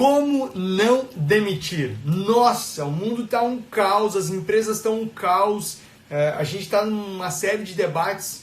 Como não demitir? Nossa, o mundo está um caos, as empresas estão um caos, a gente está numa série de debates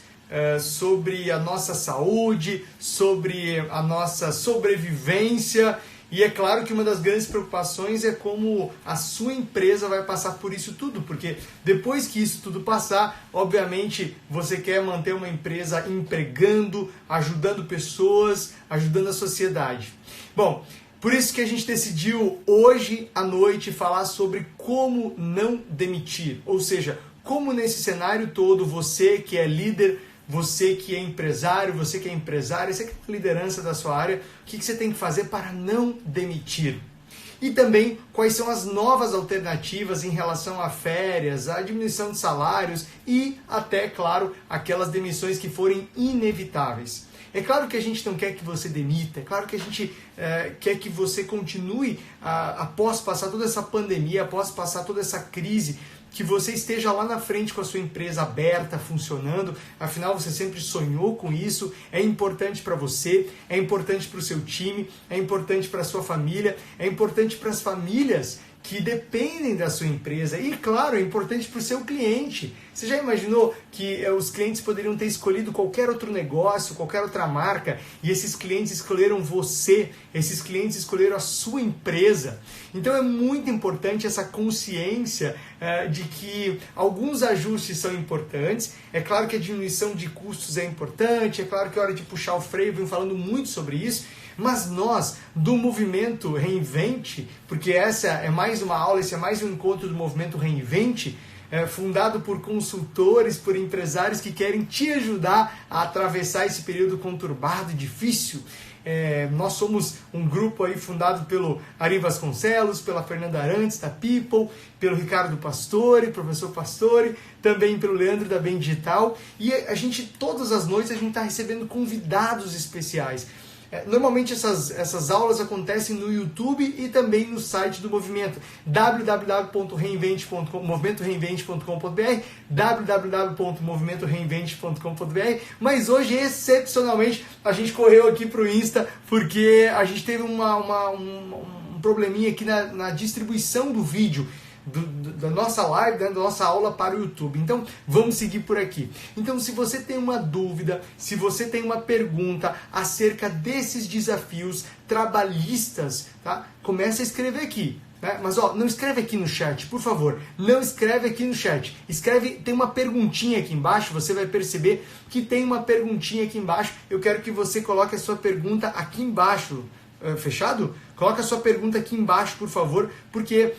sobre a nossa saúde, sobre a nossa sobrevivência, e é claro que uma das grandes preocupações é como a sua empresa vai passar por isso tudo, porque depois que isso tudo passar, obviamente você quer manter uma empresa empregando, ajudando pessoas, ajudando a sociedade. Bom, por isso que a gente decidiu hoje à noite falar sobre como não demitir, ou seja, como nesse cenário todo você que é líder, você que é empresário, você que é empresária, você que tem liderança da sua área, o que você tem que fazer para não demitir? E também quais são as novas alternativas em relação a férias, a diminuição de salários e até, claro, aquelas demissões que forem inevitáveis. É claro que a gente não quer que você demita, é claro que a gente quer que você continue após passar toda essa pandemia, após passar toda essa crise, que você esteja lá na frente com a sua empresa aberta, funcionando, afinal você sempre sonhou com isso, é importante para você, é importante para o seu time, é importante para a sua família, é importante para as famílias que dependem da sua empresa e, claro, é importante para o seu cliente. Você já imaginou que os clientes poderiam ter escolhido qualquer outro negócio, qualquer outra marca, e esses clientes escolheram você, esses clientes escolheram a sua empresa? Então é muito importante essa consciência de que alguns ajustes são importantes. É claro que a diminuição de custos é importante, é claro que é hora de puxar o freio, venho falando muito sobre isso, mas nós, do Movimento Reinvente, porque essa é mais uma aula, esse é mais um encontro do Movimento Reinvente, fundado por consultores, por empresários que querem te ajudar a atravessar esse período conturbado e difícil. Nós somos um grupo aí fundado pelo Ari Vasconcelos, pela Fernanda Arantes, da People, pelo Ricardo Pastore, professor Pastore, também pelo Leandro da Bem Digital, e a gente, todas as noites, a gente está recebendo convidados especiais. Normalmente essas aulas acontecem no YouTube e também no site do Movimento, www.movimentoreinvente.com.br, www.movimentoreinvente.com.br, mas hoje, excepcionalmente, a gente correu aqui para o Insta porque a gente teve um probleminha aqui na distribuição do vídeo, da nossa live, da nossa aula para o YouTube. Então, vamos seguir por aqui. Então, se você tem uma dúvida, se você tem uma pergunta acerca desses desafios trabalhistas, tá? Comece a escrever aqui. Mas não escreve aqui no chat, por favor, não escreve aqui no chat, tem uma perguntinha aqui embaixo, você vai perceber que tem uma perguntinha aqui embaixo, eu quero que você coloque a sua pergunta aqui embaixo. Fechado? Coloca a sua pergunta aqui embaixo, por favor, porque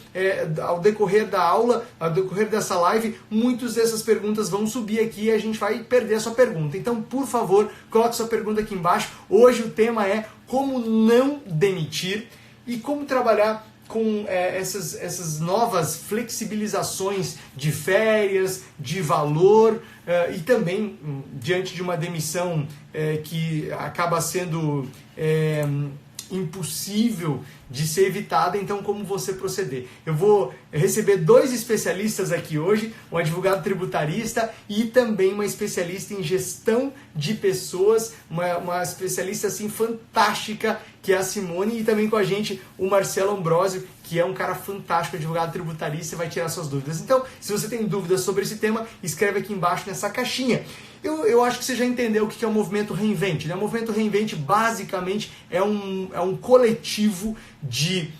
ao decorrer da aula, ao decorrer dessa live, muitas dessas perguntas vão subir aqui e a gente vai perder a sua pergunta. Então, por favor, coloque sua pergunta aqui embaixo. Hoje o tema é como não demitir e como trabalhar com essas novas flexibilizações de férias, de valor e também diante de uma demissão que acaba sendo impossível de ser evitada, então como você proceder? Eu vou receber 2 especialistas aqui hoje, um advogado tributarista e também uma especialista em gestão de pessoas, uma especialista assim fantástica, que é a Simone, e também com a gente o Marcelo Ambrosio, que é um cara fantástico, advogado tributarista, e vai tirar suas dúvidas. Então, se você tem dúvidas sobre esse tema, escreve aqui embaixo nessa caixinha. Eu acho que você já entendeu o que é o Movimento Reinvente, né? O Movimento Reinvente basicamente é um coletivo de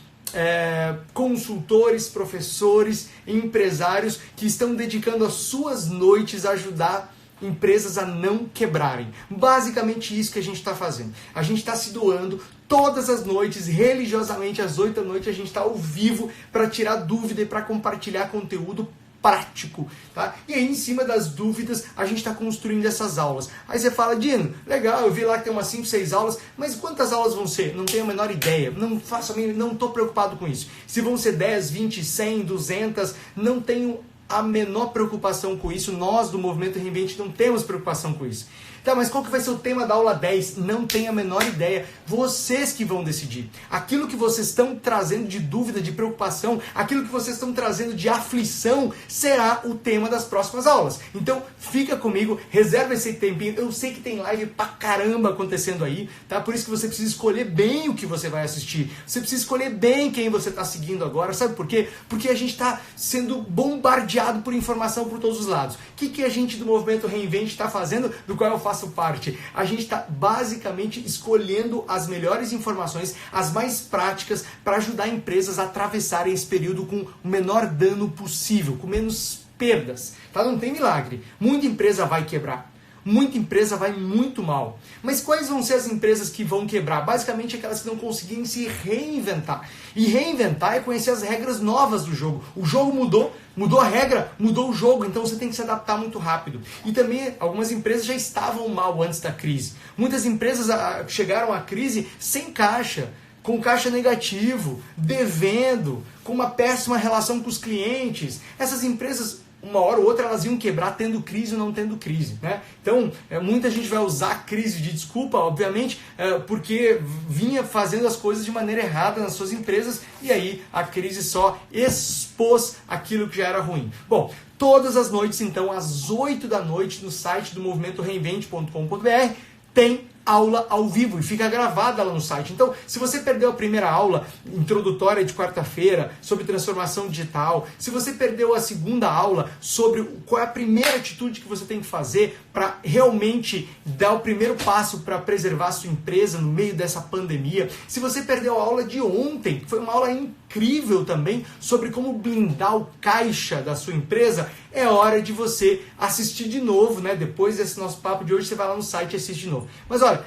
consultores, professores, empresários que estão dedicando as suas noites a ajudar empresas a não quebrarem. Basicamente isso que a gente está fazendo. A gente está se doando todas as noites, religiosamente, às 8 da noite, a gente está ao vivo para tirar dúvida e para compartilhar conteúdo prático, tá? E aí, em cima das dúvidas, a gente está construindo essas aulas. Aí você fala, Dino, legal, eu vi lá que tem umas 5, 6 aulas, mas quantas aulas vão ser? Não tenho a menor ideia, não estou preocupado com isso. Se vão ser 10, 20, 100, 200, não tenho a menor preocupação com isso. Nós do Movimento Reinvente não temos preocupação com isso. Tá, mas qual que vai ser o tema da aula 10? Não tenho a menor ideia. Vocês que vão decidir. Aquilo que vocês estão trazendo de dúvida, de preocupação, aquilo que vocês estão trazendo de aflição, será o tema das próximas aulas. Então, fica comigo, reserva esse tempinho. Eu sei que tem live pra caramba acontecendo aí, tá? Por isso que você precisa escolher bem o que você vai assistir. Você precisa escolher bem quem você está seguindo agora. Sabe por quê? Porque a gente está sendo bombardeado por informação por todos os lados. O que a gente do Movimento Reinvente está fazendo, do qual eu faço parte? A gente está basicamente escolhendo as melhores informações, as mais práticas, para ajudar empresas a atravessarem esse período com o menor dano possível, com menos perdas. Tá? Não tem milagre. Muita empresa vai quebrar. Muita empresa vai muito mal. Mas quais vão ser as empresas que vão quebrar? Basicamente aquelas que não conseguirem se reinventar. E reinventar é conhecer as regras novas do jogo. O jogo mudou, mudou a regra, mudou o jogo, então você tem que se adaptar muito rápido. E também algumas empresas já estavam mal antes da crise. Muitas empresas chegaram à crise sem caixa, com caixa negativo, devendo, com uma péssima relação com os clientes. Essas empresas, uma hora ou outra, elas iam quebrar tendo crise ou não tendo crise, né? Então, muita gente vai usar a crise de desculpa, obviamente, porque vinha fazendo as coisas de maneira errada nas suas empresas e aí a crise só expôs aquilo que já era ruim. Bom, todas as noites, então, às 8 da noite, no site do movimentoreinvente.com.br, tem aula ao vivo e fica gravada lá no site. Então, se você perdeu a primeira aula introdutória de quarta-feira sobre transformação digital, se você perdeu a segunda aula sobre qual é a primeira atitude que você tem que fazer para realmente dar o primeiro passo para preservar a sua empresa no meio dessa pandemia, se você perdeu a aula de ontem, que foi uma aula incrível também sobre como blindar o caixa da sua empresa, é hora de você assistir de novo, né? Depois desse nosso papo de hoje, você vai lá no site e assiste de novo. Mas olha,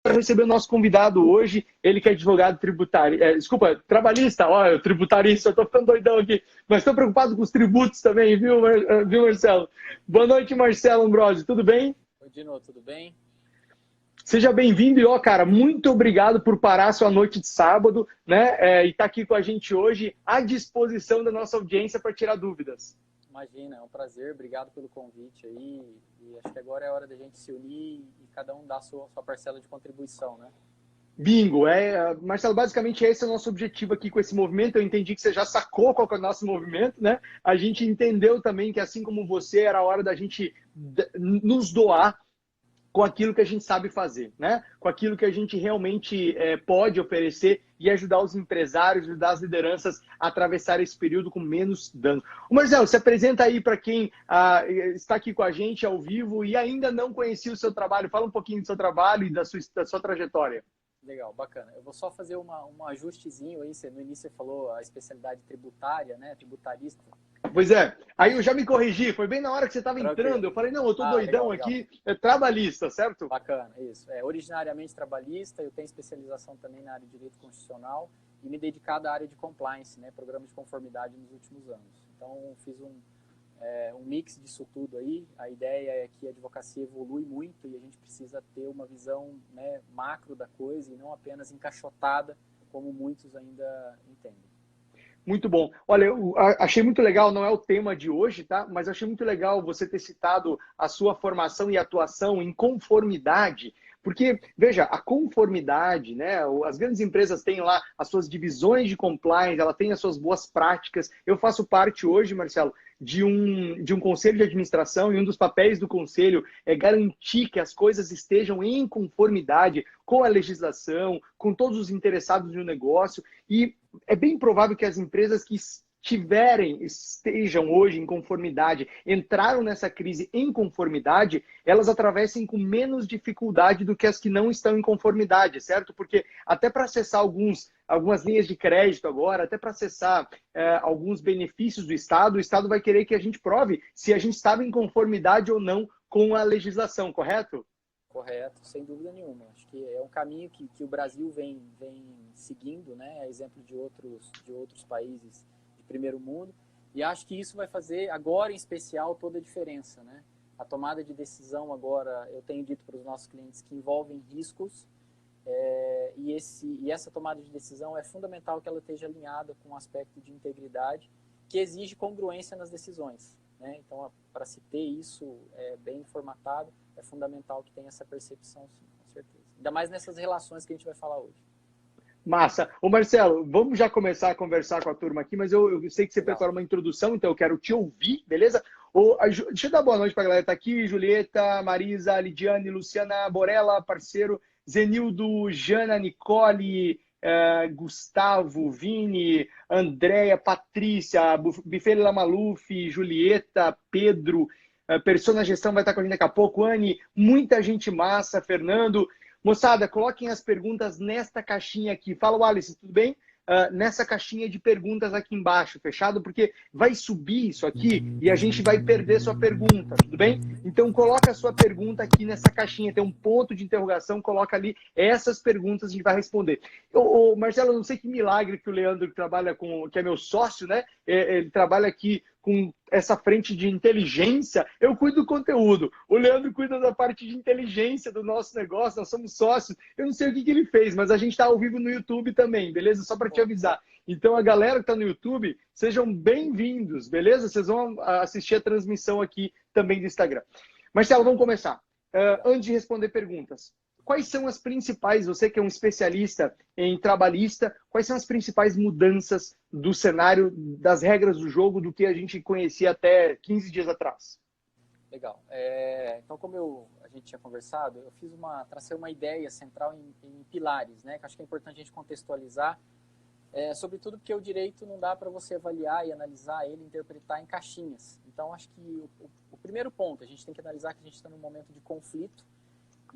para receber o nosso convidado hoje, ele que é advogado tributário, trabalhista, olha, tributarista, eu tô ficando doidão aqui, mas estou preocupado com os tributos também, viu, Marcelo? Boa noite, Marcelo Ambrosio, tudo bem? Oi, Dino, tudo bem? Seja bem-vindo e, cara, muito obrigado por parar a sua noite de sábado, né, e estar aqui com a gente hoje, à disposição da nossa audiência para tirar dúvidas. Imagina, é um prazer, obrigado pelo convite aí, e acho que agora é hora da gente se unir e cada um dar a sua parcela de contribuição, né? Bingo, Marcelo, basicamente esse é o nosso objetivo aqui com esse movimento. Eu entendi que você já sacou qual que é o nosso movimento, né? A gente entendeu também que, assim como você, era a hora da gente nos doar com aquilo que a gente sabe fazer, né? Com aquilo que a gente realmente pode oferecer e ajudar os empresários, ajudar as lideranças a atravessar esse período com menos dano. O Marcelo, se apresenta aí para quem está aqui com a gente ao vivo e ainda não conhecia o seu trabalho. Fala um pouquinho do seu trabalho e da sua trajetória. Legal, bacana. Eu vou só fazer um ajustezinho aí. No início você falou a especialidade tributária, né? Tributarista. Pois é. Aí eu já me corrigi. Foi bem na hora que você estava entrando. Eu falei, não, eu tô doidão legal. aqui. É trabalhista, certo? Bacana, isso. Originariamente trabalhista, eu tenho especialização também na área de direito constitucional e me dedicado à área de compliance, né? Programa de conformidade nos últimos anos. Então, fiz um mix disso tudo aí. A ideia é que a advocacia evolui muito e a gente precisa ter uma visão, né, macro da coisa e não apenas encaixotada, como muitos ainda entendem. Muito bom. Olha, eu achei muito legal, não é o tema de hoje, tá? Mas achei muito legal você ter citado a sua formação e atuação em conformidade, porque, veja, a conformidade, né? As grandes empresas têm lá as suas divisões de compliance, ela tem as suas boas práticas. Eu faço parte hoje, Marcelo, de um conselho de administração e um dos papéis do conselho é garantir que as coisas estejam em conformidade com a legislação, com todos os interessados no negócio e é bem provável que as empresas que estejam hoje em conformidade, entraram nessa crise em conformidade, elas atravessem com menos dificuldade do que as que não estão em conformidade, certo? Porque até para acessar algumas linhas de crédito agora, até para acessar alguns benefícios do Estado, o Estado vai querer que a gente prove se a gente estava em conformidade ou não com a legislação, correto? Correto, sem dúvida nenhuma. Acho que é um caminho que o Brasil vem seguindo, né? A exemplo de outros países de primeiro mundo. E acho que isso vai fazer, agora em especial, toda a diferença, né? A tomada de decisão agora, eu tenho dito para os nossos clientes que envolvem riscos e essa tomada de decisão é fundamental que ela esteja alinhada com um aspecto de integridade que exige congruência nas decisões, né? Então, para se ter isso bem formatado, é fundamental que tenha essa percepção, sim, com certeza. Ainda mais nessas relações que a gente vai falar hoje. Massa. Ô Marcelo, vamos já começar a conversar com a turma aqui, mas eu sei que você Legal. preparou uma introdução, então eu quero te ouvir, beleza? Deixa eu dar boa noite para a galera que tá aqui. Julieta, Marisa, Lidiane, Luciana, Borella, parceiro, Zenildo, Jana, Nicole, Gustavo, Vini, Andréia, Patrícia, Bifele Lamaluf, Julieta, Pedro, Persona Gestão vai estar com a gente daqui a pouco, Anne, muita gente massa, Fernando. Moçada, coloquem as perguntas nesta caixinha aqui. Fala, Wallace, tudo bem? Nessa caixinha de perguntas aqui embaixo, fechado? Porque vai subir isso aqui e a gente vai perder sua pergunta, tudo bem? Então, coloca a sua pergunta aqui nessa caixinha, tem um ponto de interrogação, coloca ali essas perguntas, a gente vai responder. Marcelo, eu não sei que milagre que o Leandro que trabalha com, que é meu sócio, né? Ele trabalha aqui com essa frente de inteligência, eu cuido do conteúdo. O Leandro cuida da parte de inteligência do nosso negócio, nós somos sócios. Eu não sei o que ele fez, mas a gente está ao vivo no YouTube também, beleza? Só para te avisar. Então, a galera que está no YouTube, sejam bem-vindos, beleza? Vocês vão assistir a transmissão aqui também do Instagram. Marcelo, vamos começar. Antes de responder perguntas, quais são as principais, você que é um especialista em trabalhista, quais são as principais mudanças do cenário, das regras do jogo, do que a gente conhecia até 15 dias atrás? Legal. Então, como a gente tinha conversado, eu tracei uma ideia central em pilares, né? Que acho que é importante a gente contextualizar, sobretudo porque o direito não dá para você avaliar e analisar ele, interpretar em caixinhas. Então, acho que o primeiro ponto, a gente tem que analisar que a gente está num momento de conflito,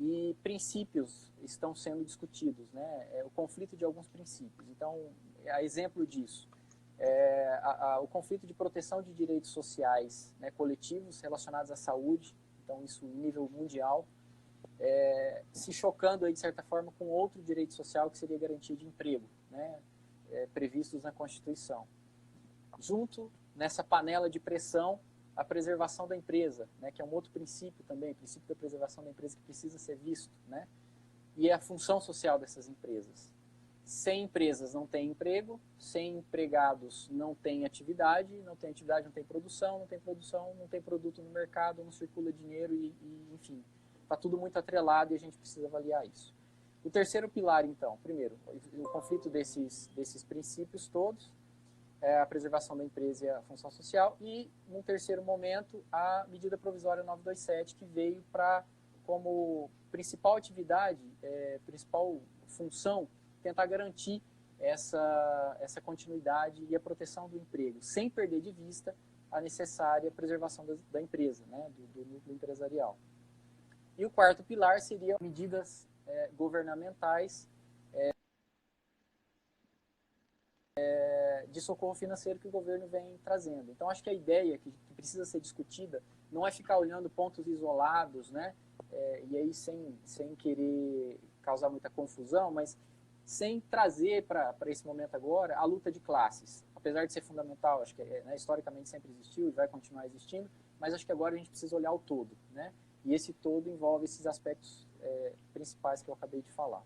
e princípios estão sendo discutidos, né? O conflito de alguns princípios. Então, a exemplo disso, o conflito de proteção de direitos sociais, né, coletivos relacionados à saúde, então isso em nível mundial, se chocando aí, de certa forma com outro direito social que seria garantia de emprego, né, previstos na Constituição. Junto, nessa panela de pressão, a preservação da empresa, né, que é um outro princípio também, o princípio da preservação da empresa que precisa ser visto, né, e a função social dessas empresas. Sem empresas não tem emprego, sem empregados não tem atividade não tem produção, não tem produto no mercado, não circula dinheiro enfim, está tudo muito atrelado e a gente precisa avaliar isso. O terceiro pilar, então, primeiro, o conflito desses princípios todos, a preservação da empresa e a função social, e, num terceiro momento, a medida provisória 927, que veio para, como principal atividade, principal função, tentar garantir essa continuidade e a proteção do emprego, sem perder de vista a necessária preservação da empresa, né, do núcleo empresarial. E o quarto pilar seria medidas governamentais de socorro financeiro que o governo vem trazendo. Então, acho que a ideia que precisa ser discutida não é ficar olhando pontos isolados, né? E aí sem querer causar muita confusão, mas sem trazer para esse momento agora a luta de classes. Apesar de ser fundamental, acho que historicamente sempre existiu e vai continuar existindo, mas acho que agora a gente precisa olhar o todo, né? E esse todo envolve esses aspectos principais que eu acabei de falar.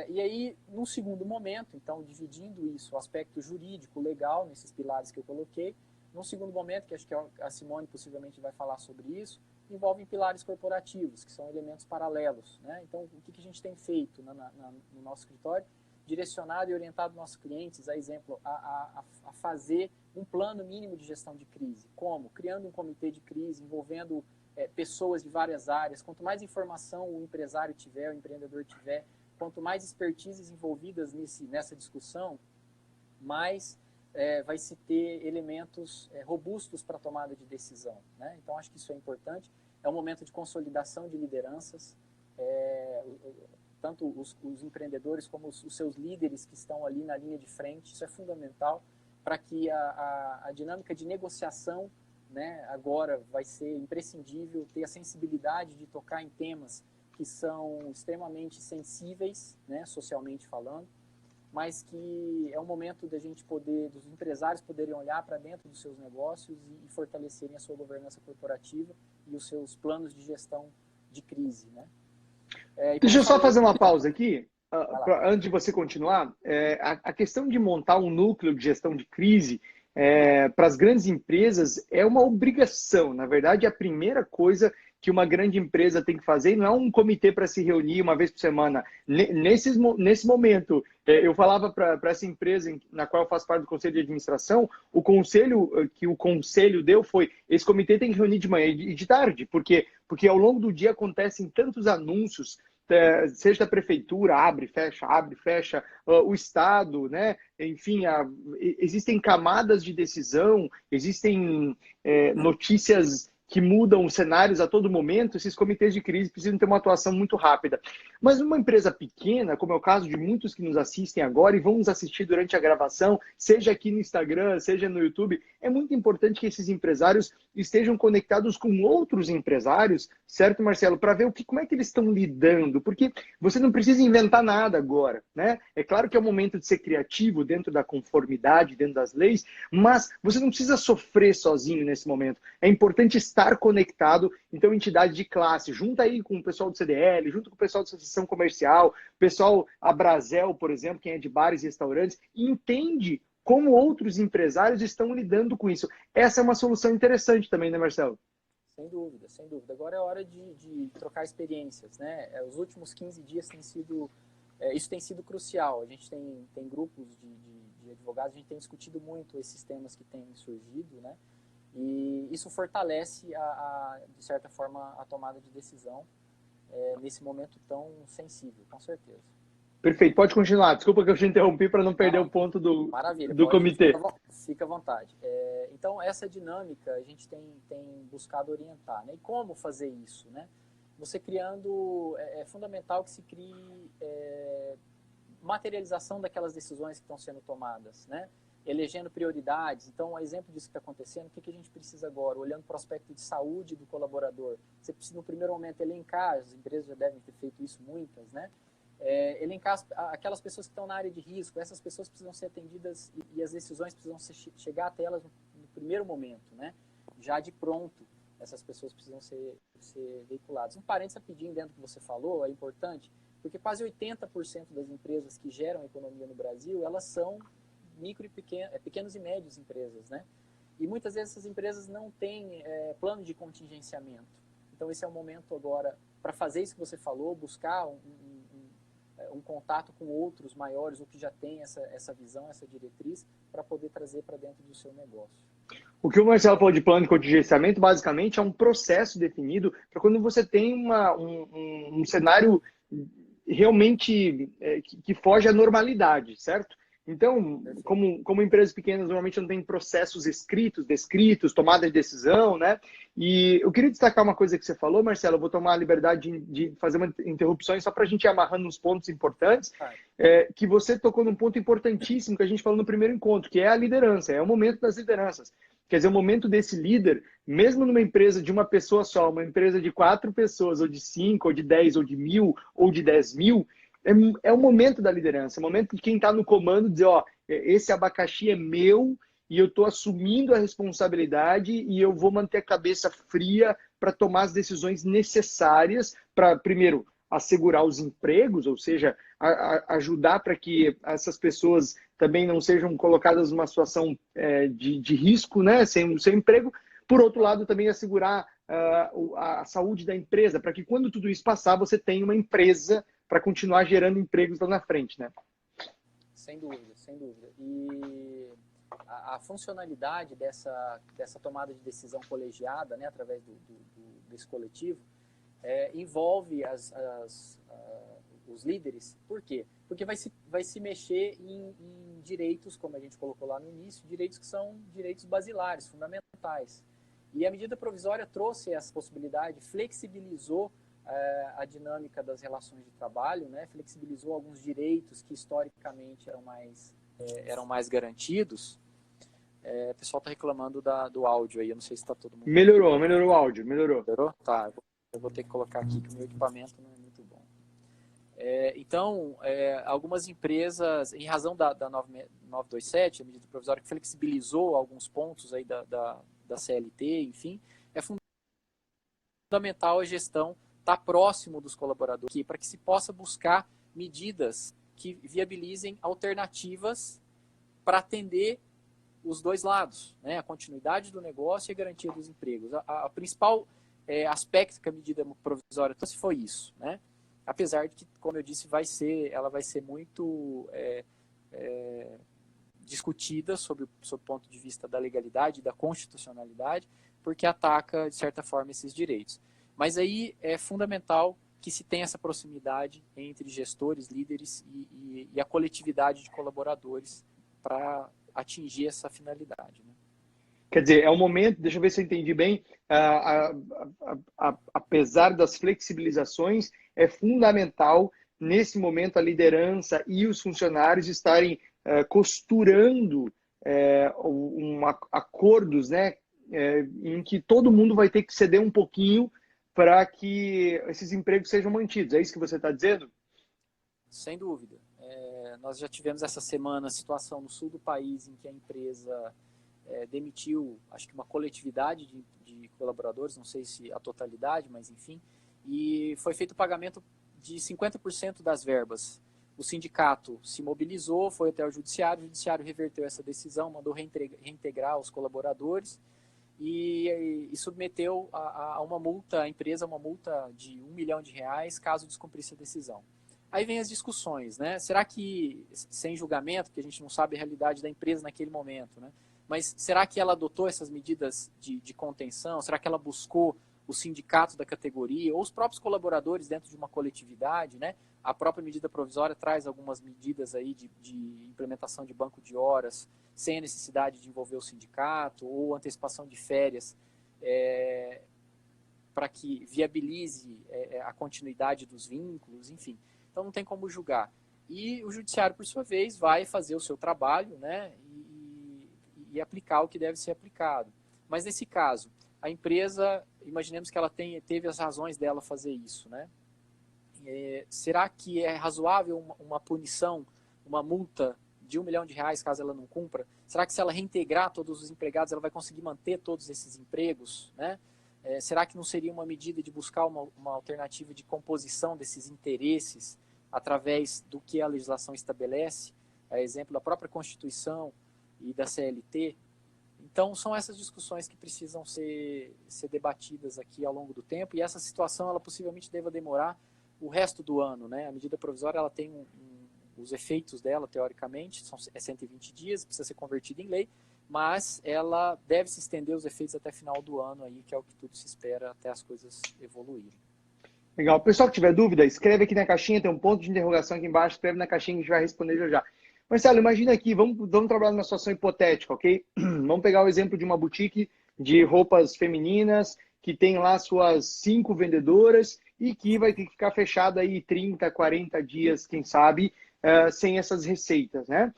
E aí, num segundo momento, então, dividindo isso, o aspecto jurídico, legal, nesses pilares que eu coloquei, num segundo momento, que acho que a Simone possivelmente vai falar sobre isso, envolvem pilares corporativos, que são elementos paralelos, né? Então, o que a gente tem feito no nosso escritório? Direcionado e orientado nossos clientes, a exemplo, a fazer um plano mínimo de gestão de crise. Como? Criando um comitê de crise, envolvendo pessoas de várias áreas. Quanto mais informação o empresário tiver, o empreendedor tiver, quanto mais expertises envolvidas nessa discussão, mais vai se ter elementos robustos para a tomada de decisão, né? Então, acho que isso é importante. É um momento de consolidação de lideranças, tanto os empreendedores como os seus líderes que estão ali na linha de frente. Isso é fundamental para que a dinâmica de negociação, né, agora vai ser imprescindível, ter a sensibilidade de tocar em temas que são extremamente sensíveis, né, socialmente falando, mas que é um momento da gente dos empresários poderem olhar para dentro dos seus negócios e fortalecerem a sua governança corporativa e os seus planos de gestão de crise, né? Deixa eu só fazer uma pausa aqui, antes de você continuar. A questão de montar um núcleo de gestão de crise para as grandes empresas é uma obrigação. Na verdade, é a primeira coisa que uma grande empresa tem que fazer, e não é um comitê para se reunir uma vez por semana. Nesse momento, eu falava para essa empresa na qual eu faço parte do conselho de administração, o conselho que o conselho deu foi: esse comitê tem que reunir de manhã e de tarde, porque ao longo do dia acontecem tantos anúncios, seja da prefeitura, abre, fecha, o Estado, né? Enfim, existem camadas de decisão, existem notícias que mudam os cenários a todo momento. Esses comitês de crise precisam ter uma atuação muito rápida. Mas uma empresa pequena, como é o caso de muitos que nos assistem agora e vão nos assistir durante a gravação, seja aqui no Instagram, seja no YouTube, é muito importante que esses empresários estejam conectados com outros empresários, certo, Marcelo? Para ver como é que eles estão lidando, porque você não precisa inventar nada agora, né? É claro que é o momento de ser criativo dentro da conformidade, dentro das leis, mas você não precisa sofrer sozinho nesse momento. É importante estar conectado. Então, entidade de classe, junta aí com o pessoal do CDL, junto com o pessoal da Associação Comercial, o pessoal Abrazel, por exemplo, quem é de bares e restaurantes, e entende como outros empresários estão lidando com isso. Essa é uma solução interessante também, né, Marcelo? Sem dúvida, sem dúvida. Agora é hora de trocar experiências, né? Os últimos 15 dias isso tem sido crucial. A gente tem grupos de advogados, a gente tem discutido muito esses temas que têm surgido, né? E isso fortalece, de certa forma, a tomada de decisão nesse momento tão sensível, com certeza. Perfeito, pode continuar. Desculpa que eu te interrompi para não perder o ponto do comitê. Fica à vontade. Então, essa dinâmica a gente tem buscado orientar, né? E como fazer isso, né? Você criando, é fundamental que se crie materialização daquelas decisões que estão sendo tomadas, né? Elegendo prioridades. Então, um exemplo disso que está acontecendo, o que a gente precisa agora? Olhando para o aspecto de saúde do colaborador. Você precisa, no primeiro momento, elencar, as empresas já devem ter feito isso, muitas, né? Elencar aquelas pessoas que estão na área de risco. Essas pessoas precisam ser atendidas e as decisões precisam chegar até elas no primeiro momento, né? Já de pronto, essas pessoas precisam ser veiculadas. Um parênteses rapidinho dentro do que você falou, é importante, porque quase 80% das empresas que geram economia no Brasil, elas são pequenos e médios empresas, né? E muitas vezes essas empresas não têm plano de contingenciamento. Então esse é o momento agora para fazer isso que você falou, buscar um contato com outros maiores, ou que já tem essa visão, essa diretriz, para poder trazer para dentro do seu negócio. O que o Marcelo falou de plano de contingenciamento, basicamente, é um processo definido para quando você tem um cenário realmente que foge à normalidade, certo? Então, como empresas pequenas normalmente não tem processos escritos, descritos, tomada de decisão, né? E eu queria destacar uma coisa que você falou, Marcelo, eu vou tomar a liberdade de fazer uma interrupção só para a gente ir amarrando uns pontos importantes, que você tocou num ponto importantíssimo que a gente falou no primeiro encontro, que é a liderança, é o momento das lideranças. Quer dizer, o momento desse líder, mesmo numa empresa de uma pessoa só, uma empresa de 4 pessoas, ou de 5, ou de 10, ou de 1.000, ou de 10.000, é o momento da liderança, é o momento de quem está no comando dizer, ó, esse abacaxi é meu e eu estou assumindo a responsabilidade e eu vou manter a cabeça fria para tomar as decisões necessárias para, primeiro, assegurar os empregos, ou seja, ajudar para que essas pessoas também não sejam colocadas numa situação de risco, né, sem o seu emprego. Por outro lado, também assegurar a saúde da empresa, para que quando tudo isso passar, você tenha uma empresa para continuar gerando empregos lá na frente, né? Sem dúvida, sem dúvida. E a funcionalidade dessa tomada de decisão colegiada, né, através desse coletivo, envolve os líderes. Por quê? Porque vai se mexer em direitos, como a gente colocou lá no início, direitos que são direitos basilares, fundamentais. E a medida provisória trouxe essa possibilidade, flexibilizou a dinâmica das relações de trabalho, né? Flexibilizou alguns direitos que historicamente eram mais garantidos. O pessoal está reclamando do áudio aí, eu não sei se está todo mundo... Melhorou o áudio, melhorou. Melhorou? Tá, eu vou ter que colocar aqui que o meu equipamento não é muito bom. Então, algumas empresas, em razão da 927, a medida provisória que flexibilizou alguns pontos aí da CLT, enfim, é fundamental a gestão estar próximo dos colaboradores, para que se possa buscar medidas que viabilizem alternativas para atender os dois lados, né? A continuidade do negócio e a garantia dos empregos. A principal aspecto que a medida provisória trouxe foi isso, né? Apesar de que, como eu disse, ela vai ser muito discutida sob o ponto de vista da legalidade e da constitucionalidade, porque ataca, de certa forma, esses direitos. Mas aí é fundamental que se tenha essa proximidade entre gestores, líderes e a coletividade de colaboradores para atingir essa finalidade, né? Quer dizer, é um momento, deixa eu ver se eu entendi bem, apesar das flexibilizações, é fundamental nesse momento a liderança e os funcionários estarem costurando acordos, né, em que todo mundo vai ter que ceder um pouquinho para que esses empregos sejam mantidos. É isso que você está dizendo? Sem dúvida. Nós já tivemos essa semana a situação no sul do país em que a empresa demitiu, acho que uma coletividade de colaboradores, não sei se a totalidade, mas enfim, e foi feito o pagamento de 50% das verbas. O sindicato se mobilizou, foi até o judiciário reverteu essa decisão, mandou reintegrar os colaboradores e submeteu a uma multa, a empresa, uma multa de R$1 milhão caso descumprisse a decisão. Aí vem as discussões, né? Será que, sem julgamento, que a gente não sabe a realidade da empresa naquele momento, né? Mas será que ela adotou essas medidas de contenção? Será que ela buscou o sindicato da categoria ou os próprios colaboradores dentro de uma coletividade, né? A própria medida provisória traz algumas medidas aí de implementação de banco de horas sem a necessidade de envolver o sindicato ou antecipação de férias para que viabilize a continuidade dos vínculos, enfim. Então não tem como julgar. E o judiciário, por sua vez, vai fazer o seu trabalho, né? E aplicar o que deve ser aplicado. Mas nesse caso, a empresa, imaginemos que ela teve as razões dela fazer isso, né? Será que é razoável uma punição, uma multa de R$1 milhão caso ela não cumpra? Será que se ela reintegrar todos os empregados, ela vai conseguir manter todos esses empregos, né? Será que não seria uma medida de buscar uma alternativa de composição desses interesses através do que a legislação estabelece, a exemplo da própria Constituição e da CLT? Então, são essas discussões que precisam ser debatidas aqui ao longo do tempo, e essa situação, ela possivelmente deva demorar o resto do ano, né? A medida provisória, ela tem os efeitos dela, teoricamente, são 120 dias, precisa ser convertida em lei, mas ela deve se estender os efeitos até final do ano, aí, que é o que tudo se espera até as coisas evoluírem. Legal. O pessoal que tiver dúvida, escreve aqui na caixinha, tem um ponto de interrogação aqui embaixo, escreve na caixinha que a gente vai responder já já. Marcelo, imagina aqui, vamos trabalhar numa situação hipotética, ok? Vamos pegar o exemplo de uma boutique de roupas femininas que tem lá suas 5 vendedoras e que vai ter que ficar fechada aí 30, 40 dias, quem sabe, sem essas receitas, né?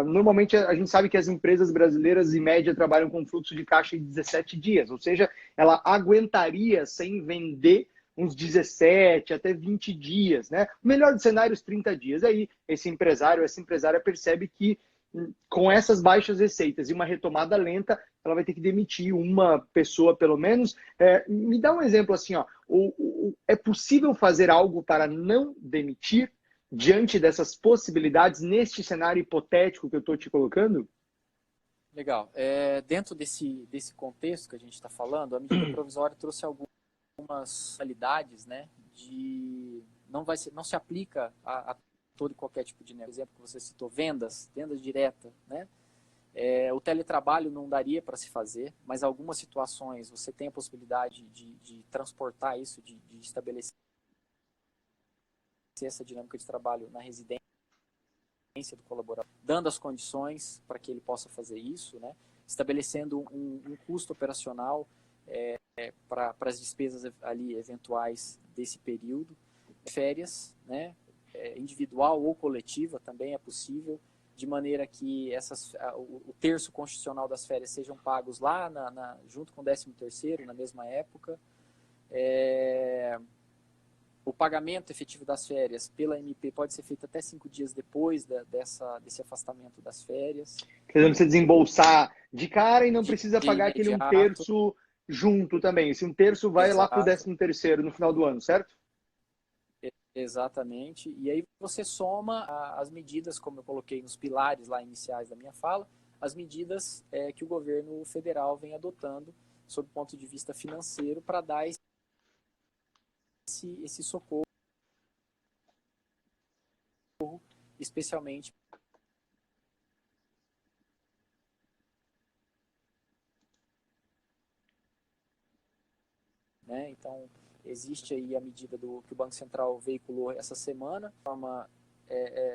Normalmente a gente sabe que as empresas brasileiras, em média, trabalham com fluxo de caixa de 17 dias, ou seja, ela aguentaria sem vender uns 17 até 20 dias, né? O melhor dos cenários, 30 dias. Aí esse empresário, essa empresária percebe que com essas baixas receitas e uma retomada lenta, ela vai ter que demitir uma pessoa pelo menos. Me dá um exemplo assim, ó. É possível fazer algo para não demitir diante dessas possibilidades neste cenário hipotético que eu estou te colocando? Legal. Dentro desse contexto que a gente está falando, a medida provisória trouxe algumas qualidades, né, não se aplica a todo e qualquer tipo de negócio. Por exemplo, que você citou, vendas direta, né? O teletrabalho não daria para se fazer, mas algumas situações você tem a possibilidade de transportar isso, de estabelecer essa dinâmica de trabalho na residência do colaborador, dando as condições para que ele possa fazer isso, né? Estabelecendo um custo operacional para as despesas ali eventuais desse período. Férias, né? Individual ou coletiva também é possível, de maneira que o terço constitucional das férias sejam pagos lá junto com o 13º, na mesma época. O pagamento efetivo das férias pela MP pode ser feito até 5 dias depois desse afastamento das férias. Quer dizer, você desembolsar de cara e não precisa pagar aquele 1/3 junto também. Esse 1/3 vai lá para o 13º no final do ano, certo? Exatamente. E aí você soma as medidas, como eu coloquei nos pilares lá iniciais da minha fala, as medidas que o governo federal vem adotando sob o ponto de vista financeiro, para dar esse socorro, especialmente né? Então, existe aí a medida que o Banco Central veiculou essa semana, de forma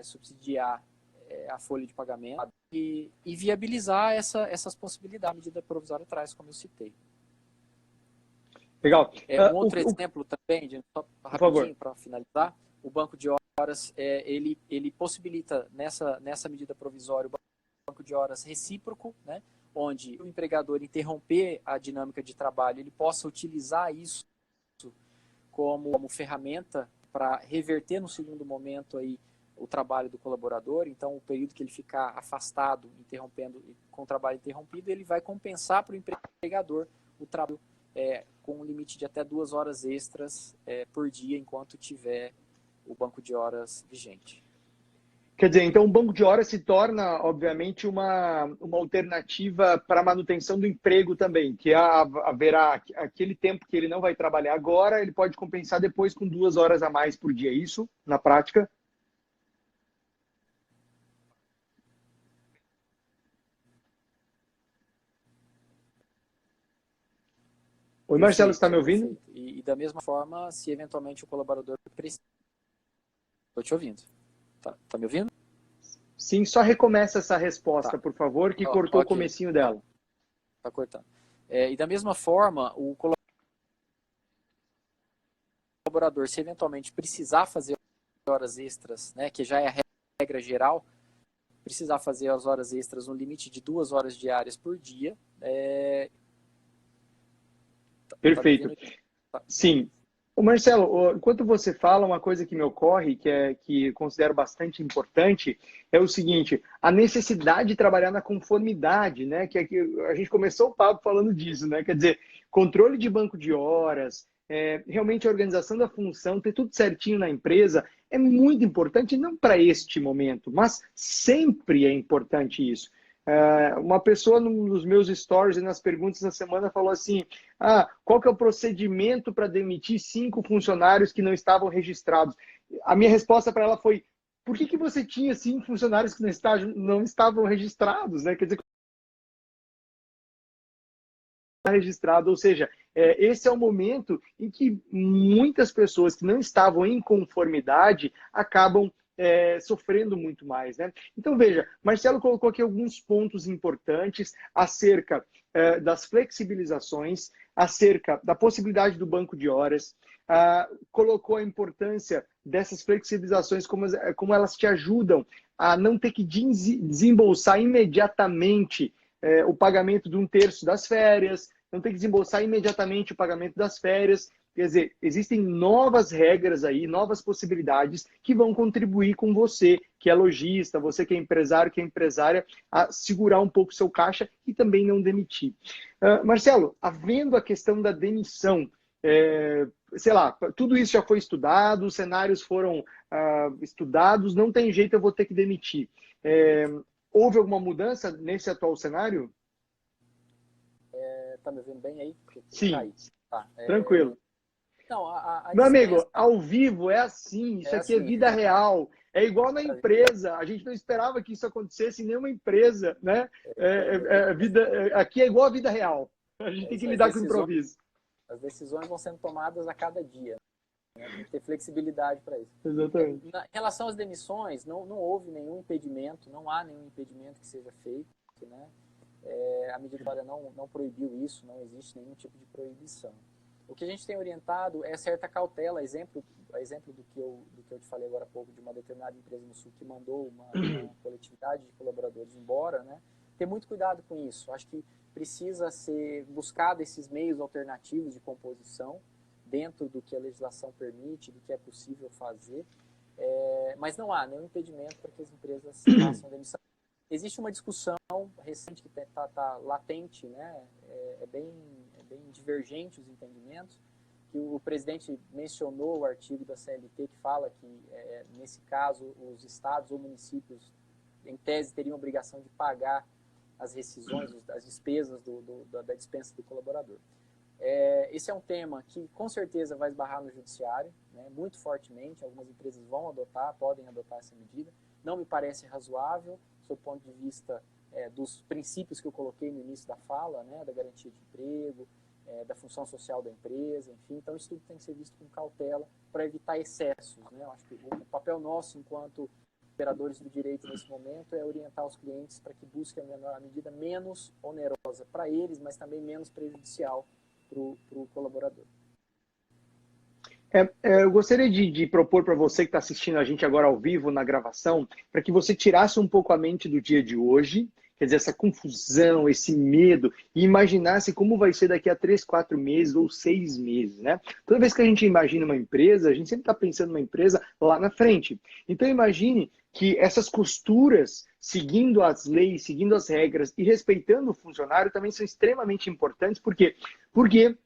subsidiar a folha de pagamento e viabilizar essas possibilidades. A medida provisória traz, como eu citei. Legal. Um outro exemplo também, só rapidinho para finalizar, o banco de horas, ele possibilita nessa medida provisória o banco de horas recíproco, né, onde o empregador interromper a dinâmica de trabalho, ele possa utilizar isso como ferramenta para reverter no segundo momento aí o trabalho do colaborador. Então, o período que ele ficar afastado, com o trabalho interrompido, ele vai compensar para o empregador o trabalho com um limite de até 2 horas extras por dia, enquanto tiver o banco de horas vigente. Quer dizer, então o banco de horas se torna, obviamente, uma alternativa para a manutenção do emprego também, que haverá aquele tempo que ele não vai trabalhar agora, ele pode compensar depois com 2 horas a mais por dia. É isso, na prática? Oi, Marcelo, você está me ouvindo? E da mesma forma, se eventualmente o colaborador precisa... Estou te ouvindo. Tá me ouvindo? Sim, só recomeça essa resposta, por favor, que cortou o comecinho dela. Tá cortando. E da mesma forma, o colaborador, se eventualmente precisar fazer horas extras, né, que já é a regra geral, precisar fazer as horas extras no limite de 2 horas diárias por dia. Perfeito. Sim. O Marcelo, enquanto você fala, uma coisa que me ocorre, que considero bastante importante, é o seguinte: a necessidade de trabalhar na conformidade, né? Que a gente começou o papo falando disso, né? Quer dizer, controle de banco de horas, realmente a organização da função, ter tudo certinho na empresa é muito importante, não para este momento, mas sempre é importante isso. Uma pessoa nos meus stories e nas perguntas da semana falou assim: qual que é o procedimento para demitir 5 funcionários que não estavam registrados? A minha resposta para ela foi: por que você tinha 5 funcionários que não estavam registrados, né? Quer dizer, registrado, ou seja, esse é o momento em que muitas pessoas que não estavam em conformidade acabam sofrendo muito mais, né? Então, veja, Marcelo colocou aqui alguns pontos importantes acerca das flexibilizações, acerca da possibilidade do banco de horas, colocou a importância dessas flexibilizações, como elas te ajudam a não ter que desembolsar imediatamente o pagamento de 1/3 das férias, não ter que desembolsar imediatamente o pagamento das férias. Quer dizer, existem novas regras aí, novas possibilidades que vão contribuir com você, que é lojista, você que é empresário, que é empresária, a segurar um pouco o seu caixa e também não demitir. Marcelo, havendo a questão da demissão, sei lá, tudo isso já foi estudado, os cenários foram estudados, não tem jeito, eu vou ter que demitir. Houve alguma mudança nesse atual cenário? Tá me ouvindo bem aí? Sim, tranquilo. Não, meu amigo, ao vivo é assim, isso aqui assim. É vida real. É igual na empresa, a gente não esperava que isso acontecesse em nenhuma empresa, né? Aqui é igual a vida real. A gente tem que lidar com o improviso. As decisões vão sendo tomadas a cada dia. Né? Tem que ter flexibilidade para isso. Exatamente. Em relação às demissões, não houve nenhum impedimento, não há nenhum impedimento que seja feito, né? A medida provisória não proibiu isso, não existe nenhum tipo de proibição. O que a gente tem orientado é certa cautela, exemplo do que eu te falei agora há pouco, de uma determinada empresa no Sul que mandou uma coletividade de colaboradores embora, né? Ter muito cuidado com isso. Acho que precisa ser buscado esses meios alternativos de composição dentro do que a legislação permite, do que é possível fazer, mas não há nenhum impedimento para que as empresas façam demissão. Existe uma discussão recente que está latente, né? É bem divergente os entendimentos, que o presidente mencionou o artigo da CLT que fala que, nesse caso, os estados ou municípios, em tese, teriam obrigação de pagar as rescisões, as despesas da dispensa do colaborador. Esse é um tema que com certeza vai esbarrar no judiciário, né, muito fortemente. Algumas empresas vão adotar, podem adotar essa medida. Não me parece razoável, sob o ponto de vista dos princípios que eu coloquei no início da fala, né, da garantia de emprego, da função social da empresa, enfim. Então, isso tudo tem que ser visto com cautela para evitar excessos, né? Eu acho que o papel nosso, enquanto operadores do direito nesse momento, é orientar os clientes para que busquem a medida menos onerosa para eles, mas também menos prejudicial para o colaborador. Eu gostaria de propor para você que está assistindo a gente agora ao vivo na gravação, para que você tirasse um pouco a mente do dia de hoje, quer dizer, essa confusão, esse medo, e imaginasse como vai ser daqui a 3, 4 meses ou 6 meses, né? Toda vez que a gente imagina uma empresa, a gente sempre está pensando numa empresa lá na frente. Então imagine que essas costuras, seguindo as leis, seguindo as regras e respeitando o funcionário, também são extremamente importantes. Por quê? Porque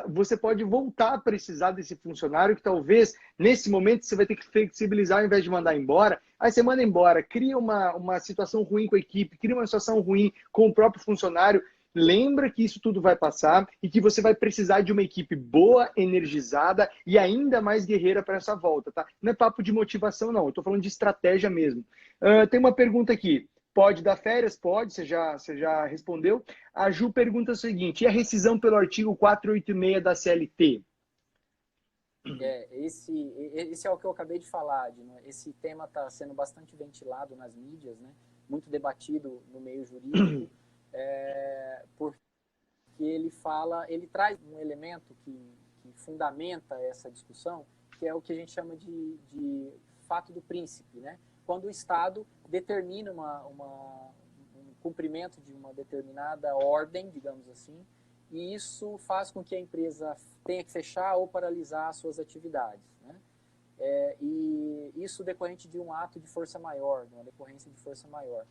você pode voltar a precisar desse funcionário que talvez nesse momento você vai ter que flexibilizar ao invés de mandar embora. Aí você manda embora, cria uma situação ruim com a equipe, cria uma situação ruim com o próprio funcionário. Lembra que isso tudo vai passar e que você vai precisar de uma equipe boa, energizada e ainda mais guerreira para essa volta, tá? Não é papo de motivação, não. Eu estou falando de estratégia mesmo. Tem uma pergunta aqui. Pode dar férias? Pode, você já respondeu. A Ju pergunta o seguinte: e a rescisão pelo artigo 486 da CLT? Esse é o que eu acabei de falar, Dino. Esse tema está sendo bastante ventilado nas mídias, né? Muito debatido no meio jurídico, porque ele traz um elemento que fundamenta essa discussão, que é o que a gente chama de fato do príncipe, né? Quando o Estado determina um cumprimento de uma determinada ordem, digamos assim, e isso faz com que a empresa tenha que fechar ou paralisar as suas atividades, né? E isso decorrente de um ato de força maior, de uma decorrência de força maior.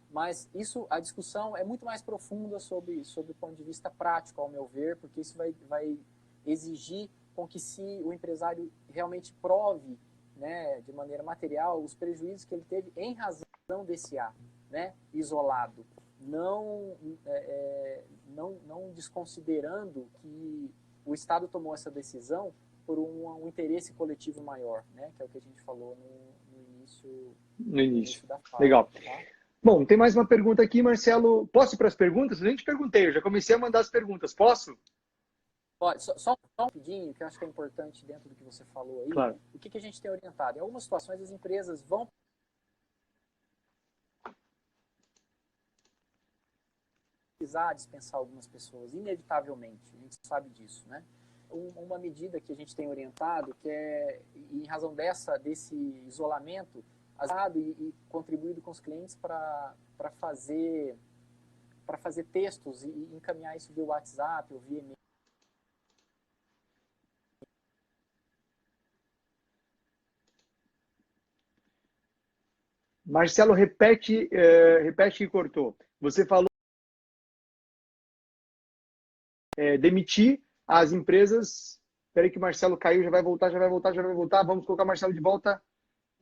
Mas a discussão é muito mais profunda sobre o ponto de vista prático, ao meu ver, porque isso vai exigir com que o empresário realmente prove, né, de maneira material, os prejuízos que ele teve em razão desse ato, né, isolado, não desconsiderando que o Estado tomou essa decisão por um interesse coletivo maior, né, que é o que a gente falou no início da fala. Legal. Tá? Bom, tem mais uma pergunta aqui, Marcelo. Posso ir para as perguntas? Eu nem te perguntei, eu já comecei a mandar as perguntas. Posso? Pode, só um rapidinho, que eu acho que é importante dentro do que você falou aí. Claro. O que a gente tem orientado? Em algumas situações, as empresas vão precisar dispensar algumas pessoas, inevitavelmente, a gente sabe disso, né? Uma medida que a gente tem orientado, que é, em razão desse isolamento, e contribuído com os clientes para fazer textos e encaminhar isso via WhatsApp ou via e-mail. Marcelo, repete que cortou. Você falou demitir as empresas. Espera aí que o Marcelo caiu, já vai voltar. Vamos colocar o Marcelo de volta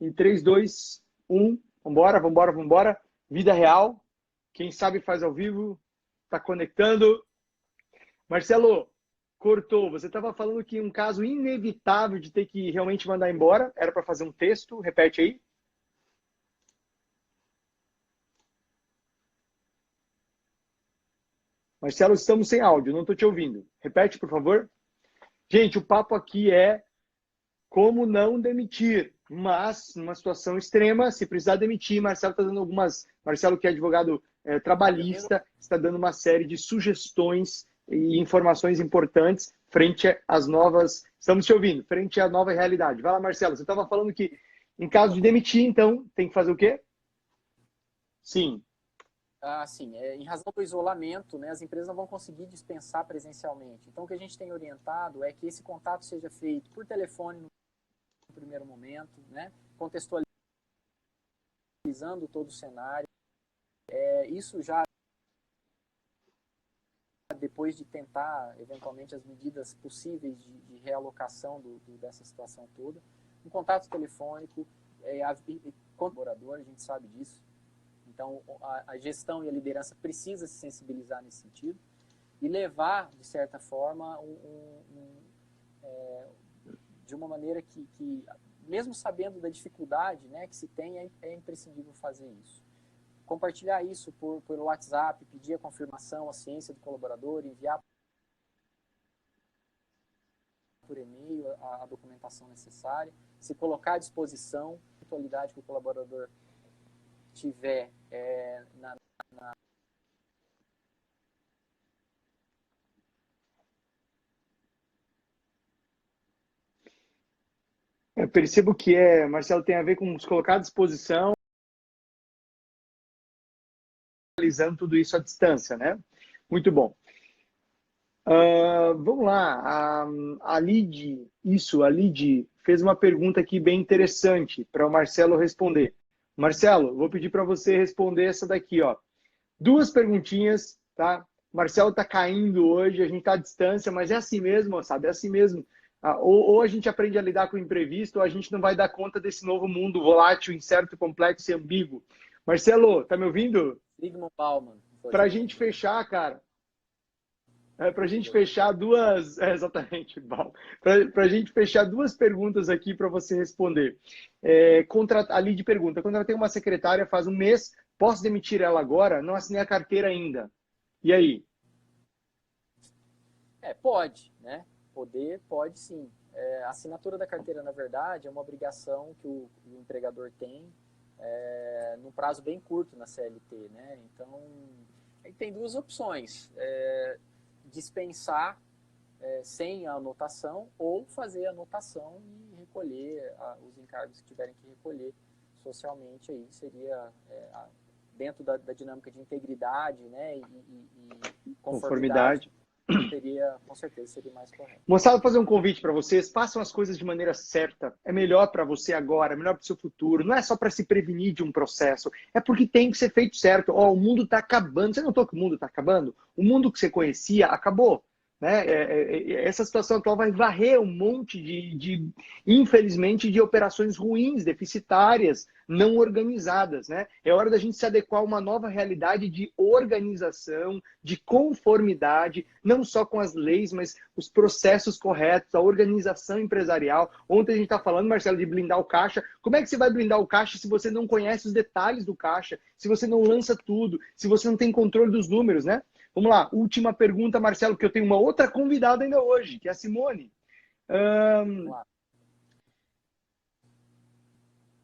em 3, 2, 1. Vambora. Vida real. Quem sabe faz ao vivo. Está conectando. Marcelo, cortou. Você estava falando que um caso inevitável de ter que realmente mandar embora era para fazer um texto. Repete aí. Marcelo, estamos sem áudio, não estou te ouvindo. Repete, por favor. Gente, o papo aqui é como não demitir, mas numa situação extrema, se precisar demitir, Marcelo está dando Marcelo, que é advogado trabalhista, está dando uma série de sugestões e informações importantes frente às novas. Estamos te ouvindo, frente à nova realidade. Vai lá, Marcelo. Você estava falando que em caso de demitir, então, tem que fazer o quê? Sim. Sim, em razão do isolamento, né, as empresas não vão conseguir dispensar presencialmente. Então, o que a gente tem orientado é que esse contato seja feito por telefone no primeiro momento, né, contextualizando todo o cenário. Isso já depois de tentar, eventualmente, as medidas possíveis de realocação dessa situação toda. Um contato telefônico, com o colaborador, a gente sabe disso. Então, a gestão e a liderança precisa se sensibilizar nesse sentido e levar, de certa forma, de uma maneira que, mesmo sabendo da dificuldade, né, que se tem, é imprescindível fazer isso. Compartilhar isso por WhatsApp, pedir a confirmação, a ciência do colaborador, enviar por e-mail a documentação necessária, se colocar à disposição, a atualidade que o colaborador tiver Eu percebo que Marcelo, tem a ver com se colocar à disposição, realizando tudo isso à distância, né? Muito bom. Vamos lá, a Lid fez uma pergunta aqui bem interessante para o Marcelo responder. Marcelo, vou pedir para você responder essa daqui, ó. 2 perguntinhas, tá? O Marcelo está caindo hoje, a gente está à distância, mas é assim mesmo, sabe? É assim mesmo. Ou a gente aprende a lidar com o imprevisto, ou a gente não vai dar conta desse novo mundo volátil, incerto, complexo e ambíguo. Marcelo, tá me ouvindo? Sigmund Bauman. Para a gente fechar, cara, para a gente fechar duas... exatamente, para a gente fechar 2 perguntas aqui para você responder. A Lid pergunta, quando ela tem uma secretária faz 1 mês, posso demitir ela agora? Não assinei a carteira ainda. E aí? Pode, né? Pode sim. A assinatura da carteira, na verdade, é uma obrigação que o empregador tem num prazo bem curto na CLT, né? Então, aí tem 2 opções. Dispensar sem a anotação ou fazer a anotação e recolher os encargos que tiverem que recolher socialmente. Aí seria dentro da dinâmica de integridade, né, e conformidade. Com certeza seria mais correto. Moçada, vou fazer um convite para vocês. Façam as coisas de maneira certa. É melhor para você agora, é melhor para o seu futuro. Não é só para se prevenir de um processo. É porque tem que ser feito certo. O mundo está acabando. Você notou que o mundo está acabando? O mundo que você conhecia acabou. Né? Essa situação atual vai varrer um monte infelizmente, de operações ruins, deficitárias, não organizadas. Né? É hora da gente se adequar a uma nova realidade de organização, de conformidade, não só com as leis, mas os processos corretos, a organização empresarial. Ontem a gente está falando, Marcelo, de blindar o caixa. Como é que você vai blindar o caixa se você não conhece os detalhes do caixa, se você não lança tudo, se você não tem controle dos números, né? Vamos lá, última pergunta, Marcelo, porque eu tenho uma outra convidada ainda hoje, que é a Simone.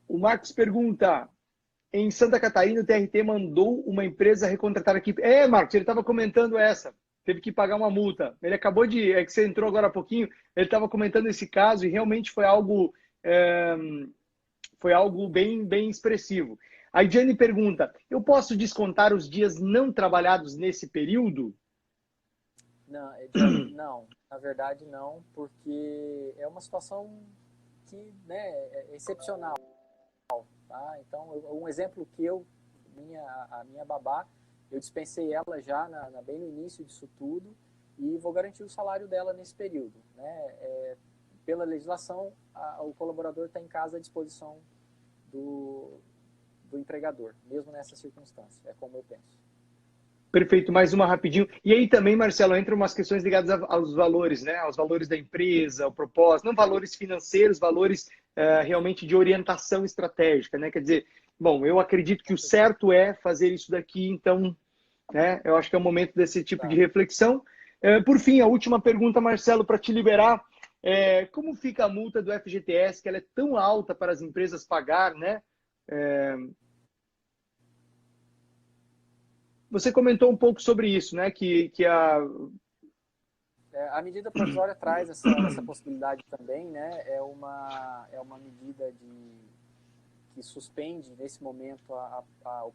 O Marcos pergunta, em Santa Catarina o TRT mandou uma empresa recontratar a equipe. Marcos, ele estava comentando essa, teve que pagar uma multa. Ele acabou que você entrou agora há pouquinho, ele estava comentando esse caso e realmente foi algo bem, bem expressivo. A Jane pergunta, eu posso descontar os dias não trabalhados nesse período? Não, na verdade não, porque é uma situação que, né, é excepcional. Tá? Então, um exemplo que a minha babá, eu dispensei ela já bem no início disso tudo e vou garantir o salário dela nesse período. Né? Pela legislação, o colaborador está em casa à disposição do empregador, mesmo nessa circunstância. É como eu penso. Perfeito, mais uma rapidinho. E aí também, Marcelo, entram umas questões ligadas aos valores, né? Aos valores da empresa, ao propósito, não valores financeiros, valores realmente de orientação estratégica, né? Quer dizer, bom, eu acredito que o certo é fazer isso daqui, então, né? Eu acho que é o momento desse tipo de reflexão. Por fim, a última pergunta, Marcelo, para te liberar. Como fica a multa do FGTS, que ela é tão alta para as empresas pagar, né? Você comentou um pouco sobre isso, né? Que a medida provisória traz essa possibilidade também, né? É uma medida que suspende nesse momento o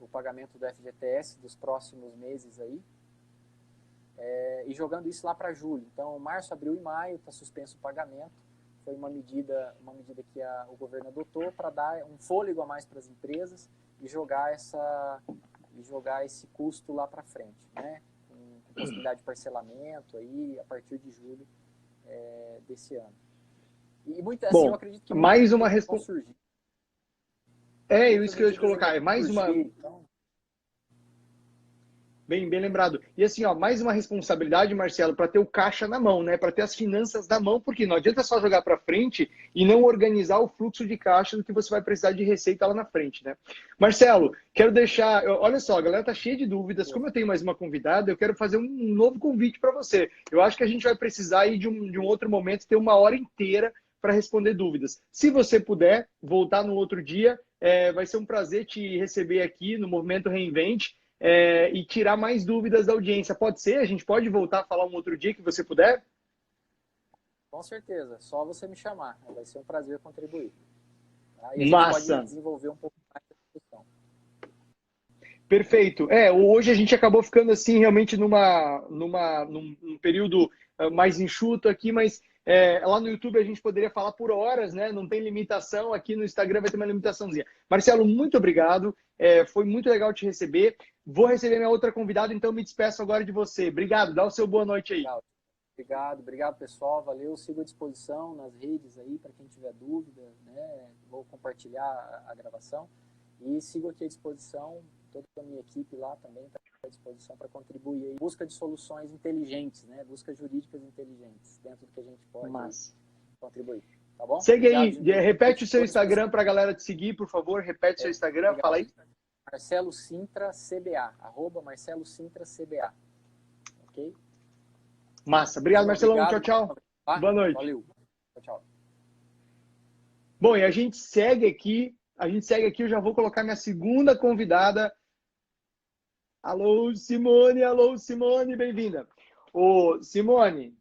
pagamento do FGTS dos próximos meses aí, e jogando isso lá para julho. Então, março, abril e maio está suspenso o pagamento. Foi uma medida que o governo adotou para dar um fôlego a mais para as empresas e jogar esse custo lá para frente, né? Com possibilidade de parcelamento aí a partir de julho desse ano. E eu acredito que mais uma resposta. surgir. É isso que eu ia te colocar. É mais por uma... dia, então. Bem lembrado. E assim, ó, mais uma responsabilidade, Marcelo, para ter o caixa na mão, né? Para ter as finanças na mão, porque não adianta só jogar para frente e não organizar o fluxo de caixa do que você vai precisar de receita lá na frente, né? Marcelo, quero deixar. Olha só, a galera tá cheia de dúvidas. Como eu tenho mais uma convidada, eu quero fazer um novo convite para você. Eu acho que a gente vai precisar aí de um outro momento, ter uma hora inteira para responder dúvidas. Se você puder voltar no outro dia, vai ser um prazer te receber aqui no Movimento Reinvente. E tirar mais dúvidas da audiência. Pode ser? A gente pode voltar a falar um outro dia que você puder? Com certeza, só você me chamar. Vai ser um prazer contribuir. Tá? E a gente Massa! pode desenvolver um pouco mais a discussão. Perfeito. Hoje a gente acabou ficando assim realmente num período mais enxuto aqui, mas lá no YouTube a gente poderia falar por horas, né? Não tem limitação. Aqui no Instagram vai ter uma limitaçãozinha. Marcelo, muito obrigado. Foi muito legal te receber. Vou receber minha outra convidada, então me despeço agora de você. Obrigado. Dá o seu boa noite aí. Obrigado pessoal. Valeu. Sigo à disposição nas redes aí para quem tiver dúvida, né? Vou compartilhar a gravação e sigo aqui à disposição. Toda a minha equipe lá também está à disposição para contribuir aí. Busca de soluções inteligentes, né? Busca jurídicas inteligentes dentro do que a gente pode contribuir. Tá bom? Segue aí, repete o seu Instagram para a galera te seguir, por favor. Repete o seu Instagram, fala aí. Marcelo Sintra CBA, @Marcelo Sintra CBA. Ok? Massa. Obrigado, Marcelão. Tchau, tchau. Boa noite. Valeu. Tchau, tchau. Bom, e a gente segue aqui. Eu já vou colocar minha segunda convidada. Alô, Simone, bem-vinda. Ô, Simone.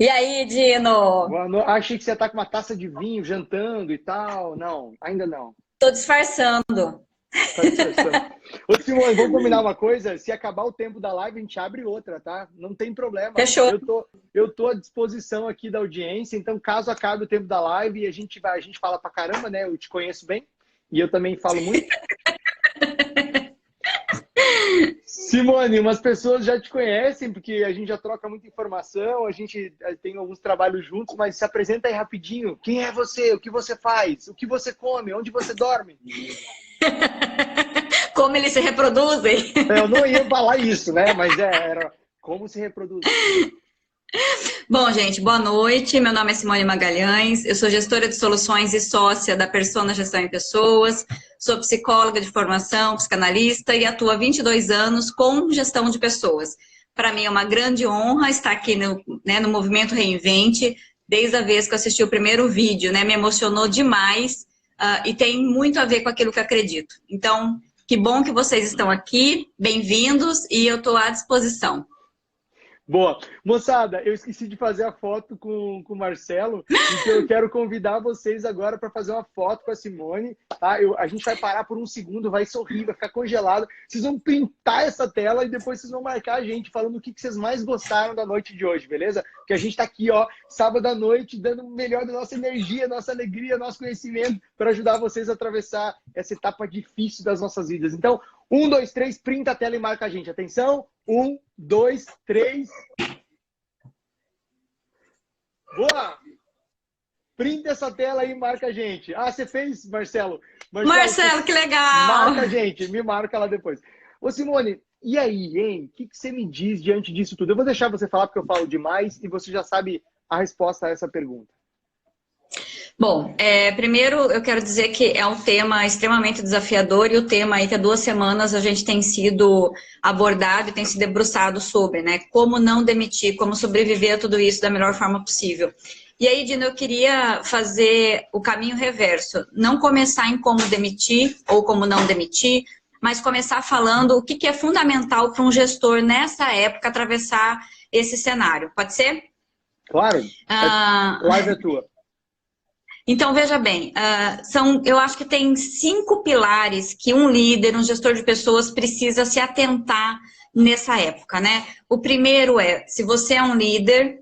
E aí, Dino? Achei que você tá com uma taça de vinho, jantando e tal. Não, ainda não. Tô disfarçando. Tá disfarçando. Ô, Simone, vamos combinar uma coisa? Se acabar o tempo da live, a gente abre outra, tá? Não tem problema. Fechou. Eu tô à disposição aqui da audiência, então caso acabe o tempo da live, a gente fala pra caramba, né? Eu te conheço bem e eu também falo muito. Simone, umas pessoas já te conhecem, porque a gente já troca muita informação, a gente tem alguns trabalhos juntos, mas se apresenta aí rapidinho. Quem é você? O que você faz? O que você come? Onde você dorme? Como eles se reproduzem? Eu não ia falar isso, né? Mas era como se reproduz. Bom, gente, boa noite. Meu nome é Simone Magalhães. Eu sou gestora de soluções e sócia da Persona Gestão em Pessoas. Sou psicóloga de formação, psicanalista e atuo há 22 anos com gestão de pessoas. Para mim é uma grande honra estar aqui no Movimento Reinvente. Desde a vez que eu assisti o primeiro vídeo, né? Me emocionou demais e tem muito a ver com aquilo que acredito. Então, que bom que vocês estão aqui. Bem-vindos e eu estou à disposição. Boa. Moçada, eu esqueci de fazer a foto com o Marcelo, então eu quero convidar vocês agora para fazer uma foto com a Simone, tá? A gente vai parar por um segundo, vai sorrir, vai ficar congelado. Vocês vão printar essa tela e depois vocês vão marcar a gente falando o que vocês mais gostaram da noite de hoje, beleza? Porque a gente tá aqui, ó, sábado à noite, dando o melhor da nossa energia, nossa alegria, nosso conhecimento para ajudar vocês a atravessar essa etapa difícil das nossas vidas. Então, 1, 2, 3, printa a tela e marca a gente. Atenção! 1, 2, 3. Boa! Printa essa tela aí e marca a gente. Ah, você fez, Marcelo? Marcelo, que legal! Marca a gente, me marca lá depois. Ô, Simone, e aí, hein? O que você me diz diante disso tudo? Eu vou deixar você falar porque eu falo demais e você já sabe a resposta a essa pergunta. Bom, primeiro eu quero dizer que é um tema extremamente desafiador e o tema aí que há 2 semanas a gente tem sido abordado e tem se debruçado sobre, né? Como não demitir, como sobreviver a tudo isso da melhor forma possível. E aí, Dino, eu queria fazer o caminho reverso. Não começar em como demitir ou como não demitir, mas começar falando o que é fundamental para um gestor nessa época atravessar esse cenário. Pode ser? Claro. Live é tua. Então, veja bem, eu acho que tem 5 pilares que um líder, um gestor de pessoas precisa se atentar nessa época, né? O primeiro se você é um líder,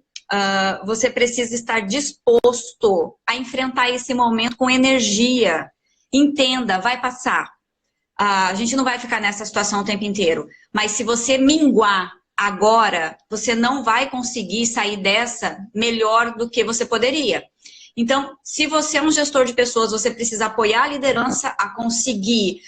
você precisa estar disposto a enfrentar esse momento com energia. Entenda, vai passar. A gente não vai ficar nessa situação o tempo inteiro, mas se você minguar agora, você não vai conseguir sair dessa melhor do que você poderia. Então, se você é um gestor de pessoas, você precisa apoiar a liderança a conseguir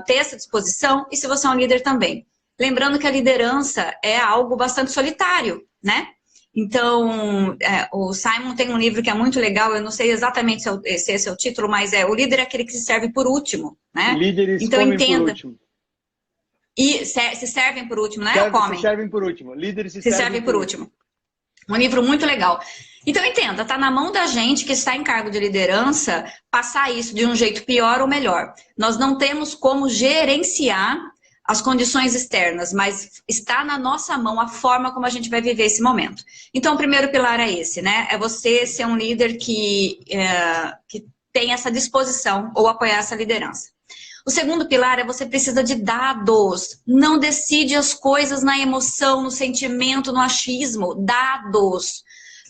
ter essa disposição, e se você é um líder também. Lembrando que a liderança é algo bastante solitário, né? Então, o Simon tem um livro que é muito legal, eu não sei exatamente se esse é o título, mas o líder é aquele que se serve por último, né? Líderes então, comem entenda. por último. E se servem por último, né? Comem. Se servem por último. Líderes se servem por último. Um livro muito legal. Então, entenda, tá na mão da gente que está em cargo de liderança passar isso de um jeito pior ou melhor. Nós não temos como gerenciar as condições externas, mas está na nossa mão a forma como a gente vai viver esse momento. Então, o primeiro pilar é esse, né? É você ser um líder que tem essa disposição ou apoiar essa liderança. O segundo pilar é você precisa de dados. Não decide as coisas na emoção, no sentimento, no achismo. Dados.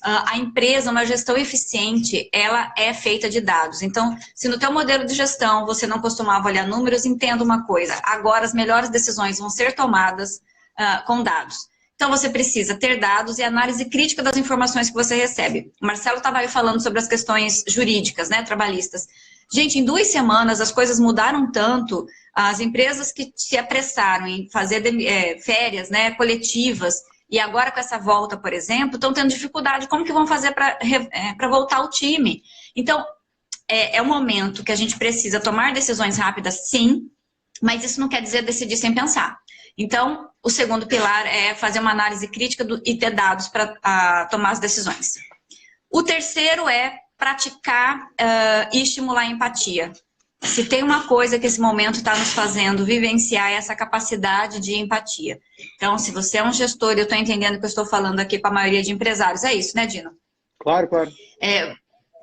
A empresa, uma gestão eficiente, ela é feita de dados. Então, se no teu modelo de gestão você não costumava olhar números, entenda uma coisa. Agora as melhores decisões vão ser tomadas com dados. Então, você precisa ter dados e análise crítica das informações que você recebe. O Marcelo estava aí falando sobre as questões jurídicas, né, trabalhistas. Gente, em 2 semanas as coisas mudaram tanto, as empresas que se apressaram em fazer férias, né, coletivas, e agora com essa volta, por exemplo, estão tendo dificuldade, como que vão fazer para voltar o time? Então, é um momento que a gente precisa tomar decisões rápidas, sim, mas isso não quer dizer decidir sem pensar. Então, o segundo pilar é fazer uma análise crítica e ter dados para tomar as decisões. O terceiro é praticar e estimular a empatia. Se tem uma coisa que esse momento está nos fazendo vivenciar, é essa capacidade de empatia. Então, se você é um gestor, eu estou entendendo que eu estou falando aqui com a maioria de empresários, é isso, né, Dino? Claro, claro.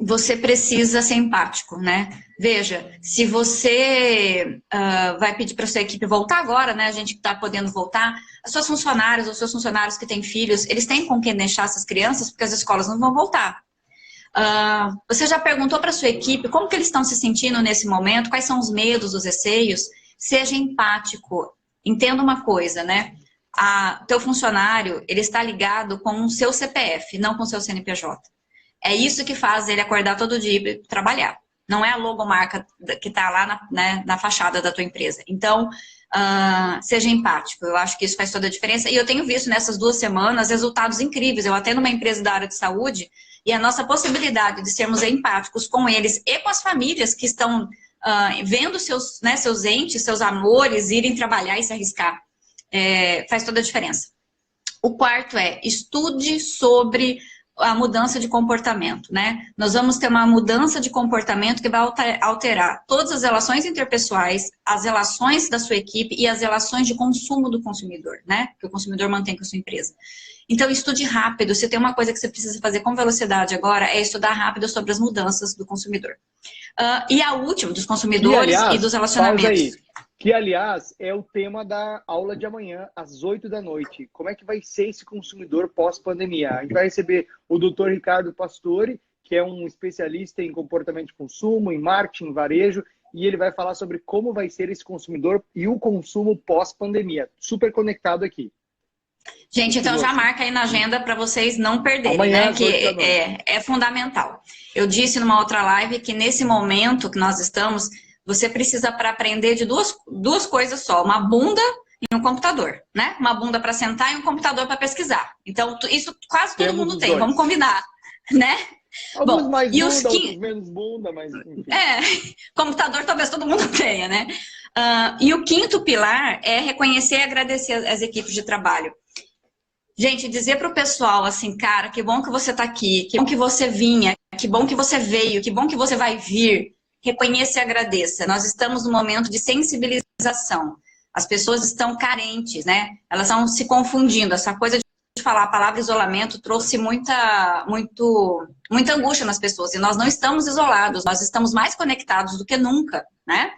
Você precisa ser empático, né? Veja, se você vai pedir para a sua equipe voltar agora, né? A gente que está podendo voltar, as suas funcionárias, os seus funcionários que têm filhos, eles têm com quem deixar essas crianças, porque as escolas não vão voltar. Você já perguntou para a sua equipe como que eles estão se sentindo nesse momento, quais são os medos, os receios? Seja empático. Entenda uma coisa, né? Teu funcionário, ele está ligado com o seu CPF, não com o seu CNPJ. É isso que faz ele acordar todo dia e trabalhar. Não é a logomarca que está lá na fachada da tua empresa. Então, seja empático. Eu acho que isso faz toda a diferença. E eu tenho visto nessas 2 semanas resultados incríveis. Eu atendo uma empresa da área de saúde e a nossa possibilidade de sermos empáticos com eles e com as famílias que estão vendo seus entes, seus amores irem trabalhar e se arriscar, faz toda a diferença. O quarto é estude sobre a mudança de comportamento, né? Nós vamos ter uma mudança de comportamento que vai alterar todas as relações interpessoais, as relações da sua equipe e as relações de consumo do consumidor, né? Que o consumidor mantém com a sua empresa. Então, estude rápido. Se tem uma coisa que você precisa fazer com velocidade agora, é estudar rápido sobre as mudanças do consumidor. E a última, dos consumidores e dos relacionamentos. Que, aliás, é o tema da aula de amanhã, às 8 da noite. Como é que vai ser esse consumidor pós-pandemia? A gente vai receber o Dr. Ricardo Pastore, que é um especialista em comportamento de consumo, em marketing, em varejo, e ele vai falar sobre como vai ser esse consumidor e o consumo pós-pandemia. Super conectado aqui. Gente, então já marca aí na agenda para vocês não perderem, amanhã, né? Que é fundamental. Eu disse numa outra live que nesse momento que nós estamos, você precisa para aprender de duas coisas só, uma bunda e um computador, né? Uma bunda para sentar e um computador para pesquisar. Então, isso quase todo mundo tem, vamos combinar, né? Alguns mais bunda, outros menos bunda, mas enfim. Computador talvez todo mundo tenha, né? E o quinto pilar é reconhecer e agradecer as equipes de trabalho. Gente, dizer para o pessoal assim, cara, que bom que você está aqui, que bom que você vinha, que bom que você veio, que bom que você vai vir. Reconheça e agradeça. Nós estamos num momento de sensibilização. As pessoas estão carentes, né? Elas estão se confundindo. Essa coisa de falar a palavra isolamento trouxe muita angústia nas pessoas. E nós não estamos isolados, nós estamos mais conectados do que nunca, né?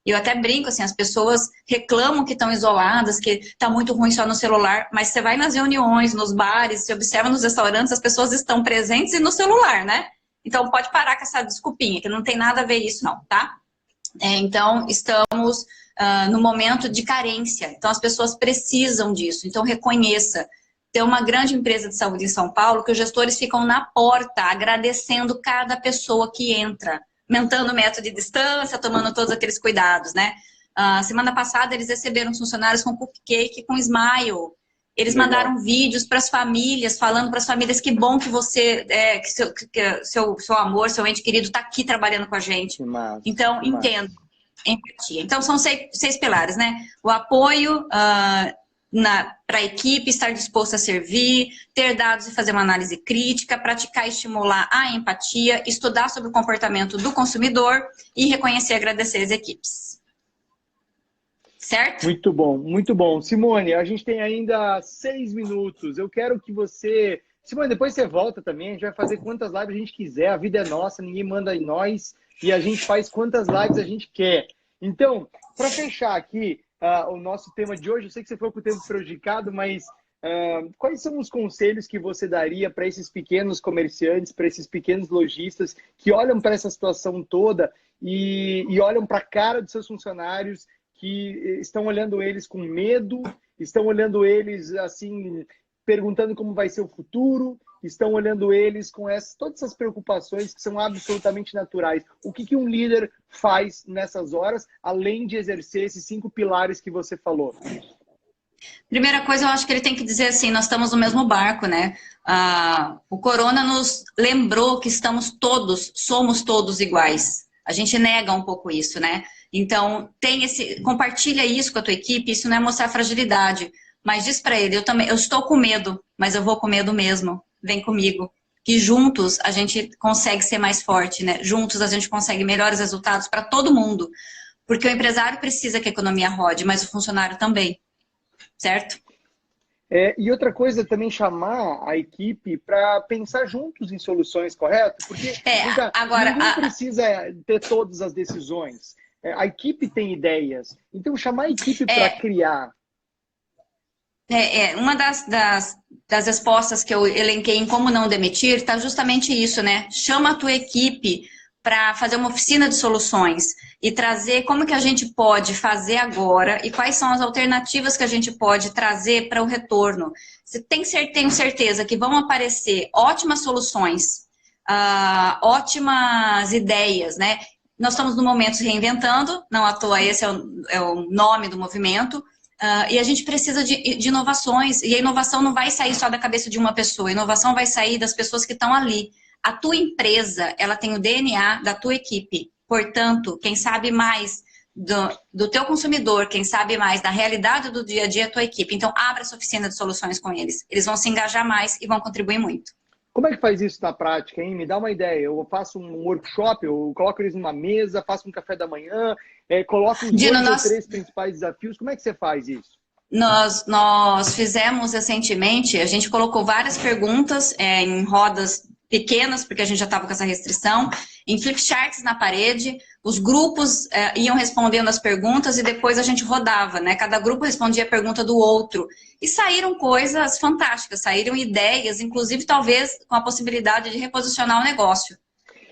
E eu até brinco, assim, as pessoas reclamam que estão isoladas, que está muito ruim só no celular, mas você vai nas reuniões, nos bares, você observa nos restaurantes, as pessoas estão presentes e no celular, né? Então, pode parar com essa desculpinha, que não tem nada a ver isso não, tá? Então, estamos no momento de carência. Então, as pessoas precisam disso. Então, reconheça. Tem uma grande empresa de saúde em São Paulo que os gestores ficam na porta agradecendo cada pessoa que entra, aumentando o método de distância, tomando todos aqueles cuidados, né? Semana passada, eles receberam os funcionários com cupcake, com smile. Eles mandaram vídeos para as famílias, falando para as famílias que bom que você, que seu amor, seu ente querido está aqui trabalhando com a gente. Que massa, então, que entendo. Empatia. Então, são seis pilares, né? O apoio para a equipe, estar disposto a servir, ter dados e fazer uma análise crítica, praticar e estimular a empatia, estudar sobre o comportamento do consumidor e reconhecer e agradecer as equipes. Certo? Muito bom, muito bom. Simone, a gente tem ainda 6 minutos. Eu quero que você... Simone, depois você volta também, a gente vai fazer quantas lives a gente quiser, a vida é nossa, ninguém manda em nós, e a gente faz quantas lives a gente quer. Então, para fechar aqui o nosso tema de hoje, eu sei que você foi com o tempo prejudicado, mas quais são os conselhos que você daria para esses pequenos comerciantes, para esses pequenos lojistas que olham para essa situação toda e olham para a cara dos seus funcionários, que estão olhando eles com medo, estão olhando eles assim, perguntando como vai ser o futuro, estão olhando eles com todas essas preocupações que são absolutamente naturais. O que um líder faz nessas horas, além de exercer esses 5 pilares que você falou? Primeira coisa, eu acho que ele tem que dizer assim, nós estamos no mesmo barco, né? O corona nos lembrou que somos todos iguais. A gente nega um pouco isso, né? Então, compartilha isso com a tua equipe, isso não é mostrar fragilidade, mas diz para ele, eu estou com medo, mas eu vou com medo mesmo, vem comigo. Que juntos a gente consegue ser mais forte, né? Juntos a gente consegue melhores resultados para todo mundo, porque o empresário precisa que a economia rode, mas o funcionário também, certo? E outra coisa, também chamar a equipe para pensar juntos em soluções, correto? Porque ninguém precisa ter todas as decisões. A equipe tem ideias. Então, chamar a equipe para criar. Uma das respostas que eu elenquei em como não demitir está justamente isso, né? Chama a tua equipe para fazer uma oficina de soluções e trazer como que a gente pode fazer agora e quais são as alternativas que a gente pode trazer para o retorno. Tenho certeza que vão aparecer ótimas soluções, ótimas ideias, né? Nós estamos no momento se reinventando, não à toa esse é o nome do movimento, e a gente precisa de inovações, e a inovação não vai sair só da cabeça de uma pessoa, a inovação vai sair das pessoas que estão ali. A tua empresa, ela tem o DNA da tua equipe, portanto, quem sabe mais do teu consumidor, quem sabe mais da realidade do dia a dia é a tua equipe. Então, abra essa oficina de soluções com eles, eles vão se engajar mais e vão contribuir muito. Como é que faz isso na prática, hein? Me dá uma ideia. Eu faço um workshop, eu coloco eles numa mesa, faço um café da manhã, coloco os 2 ou 3 principais desafios. Como é que você faz isso? Nós fizemos recentemente, a gente colocou várias perguntas em rodas pequenas, porque a gente já estava com essa restrição, em flipcharts na parede, os grupos iam respondendo as perguntas e depois a gente rodava, né? Cada grupo respondia a pergunta do outro. E saíram coisas fantásticas, saíram ideias, inclusive talvez com a possibilidade de reposicionar o negócio.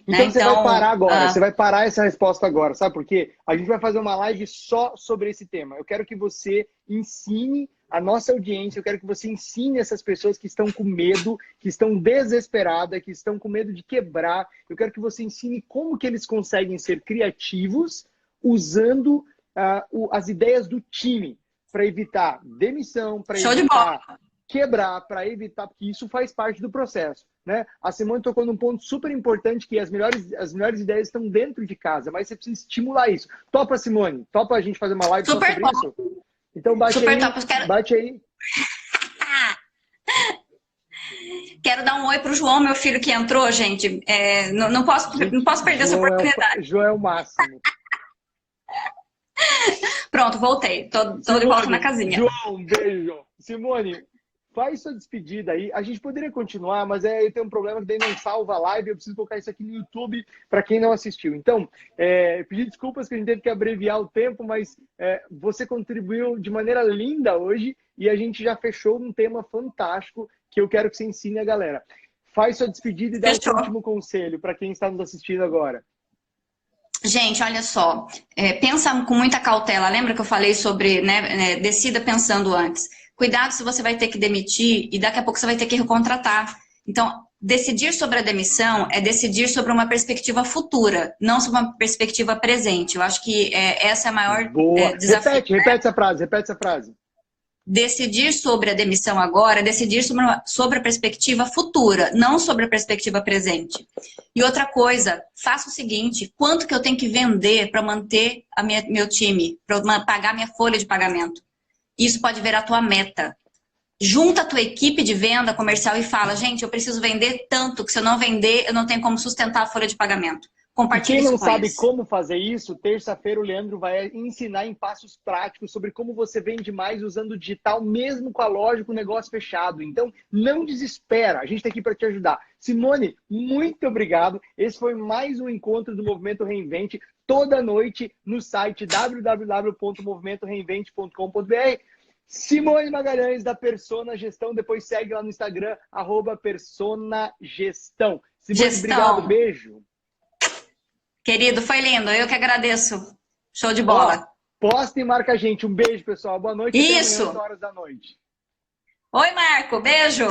Então, né? Você vai parar agora, você vai parar essa resposta agora, sabe por quê? A gente vai fazer uma live só sobre esse tema. Eu quero que você ensine a nossa audiência, eu quero que você ensine essas pessoas que estão com medo, que estão desesperadas, que estão com medo de quebrar. Eu quero que você ensine como que eles conseguem ser criativos usando as ideias do time para evitar demissão, para evitar quebrar, para evitar, porque isso faz parte do processo, né? A Simone tocou num ponto super importante, que as melhores ideias estão dentro de casa, mas você precisa estimular isso. Topa, Simone? Topa a gente fazer uma live sobre isso? Então bate aí. Quero dar um oi pro João, meu filho que entrou, gente. Não posso perder essa oportunidade. João é o máximo. Pronto, voltei. Tô de volta na casinha. João, um beijo. Simone, faz sua despedida aí. A gente poderia continuar, mas eu tenho um problema que daí não salva a live. Eu preciso colocar isso aqui no YouTube para quem não assistiu. Então, pedir desculpas que a gente teve que abreviar o tempo, mas você contribuiu de maneira linda hoje e a gente já fechou um tema fantástico que eu quero que você ensine a galera. Faz sua despedida e dá o seu último conselho para quem está nos assistindo agora. Gente, olha só, pensa com muita cautela. Lembra que eu falei sobre, né, decida pensando antes. Cuidado se você vai ter que demitir e daqui a pouco você vai ter que recontratar. Então, decidir sobre a demissão é decidir sobre uma perspectiva futura, não sobre uma perspectiva presente. Eu acho que essa é a maior Boa. desafio. Repete essa frase. Decidir sobre a demissão agora é decidir sobre a perspectiva futura, não sobre a perspectiva presente. E outra coisa, faça o seguinte, quanto que eu tenho que vender para manter meu time, para pagar minha folha de pagamento? Isso pode virar a tua meta. Junta a tua equipe de venda comercial e fala, gente, eu preciso vender tanto, que se eu não vender, eu não tenho como sustentar a folha de pagamento. Compartilhe Quem não isso com sabe eles. como fazer isso, terça-feira o Leandro vai ensinar em passos práticos sobre como você vende mais usando o digital, mesmo com a loja, com o negócio fechado. Então, não desespera. A gente está aqui para te ajudar. Simone, muito obrigado. Esse foi mais um encontro do Movimento Reinvente, toda noite no site www.movimentoreinvente.com.br. Simone Magalhães, da Persona Gestão. Depois segue lá no Instagram, @personagestão. Simone, obrigado. Beijo. Querido, foi lindo. Eu que agradeço. Show de bola. Posta e marca a gente. Um beijo, pessoal. Boa noite. Isso. Até amanhã, 8 horas da noite. Oi, Marco. Beijo.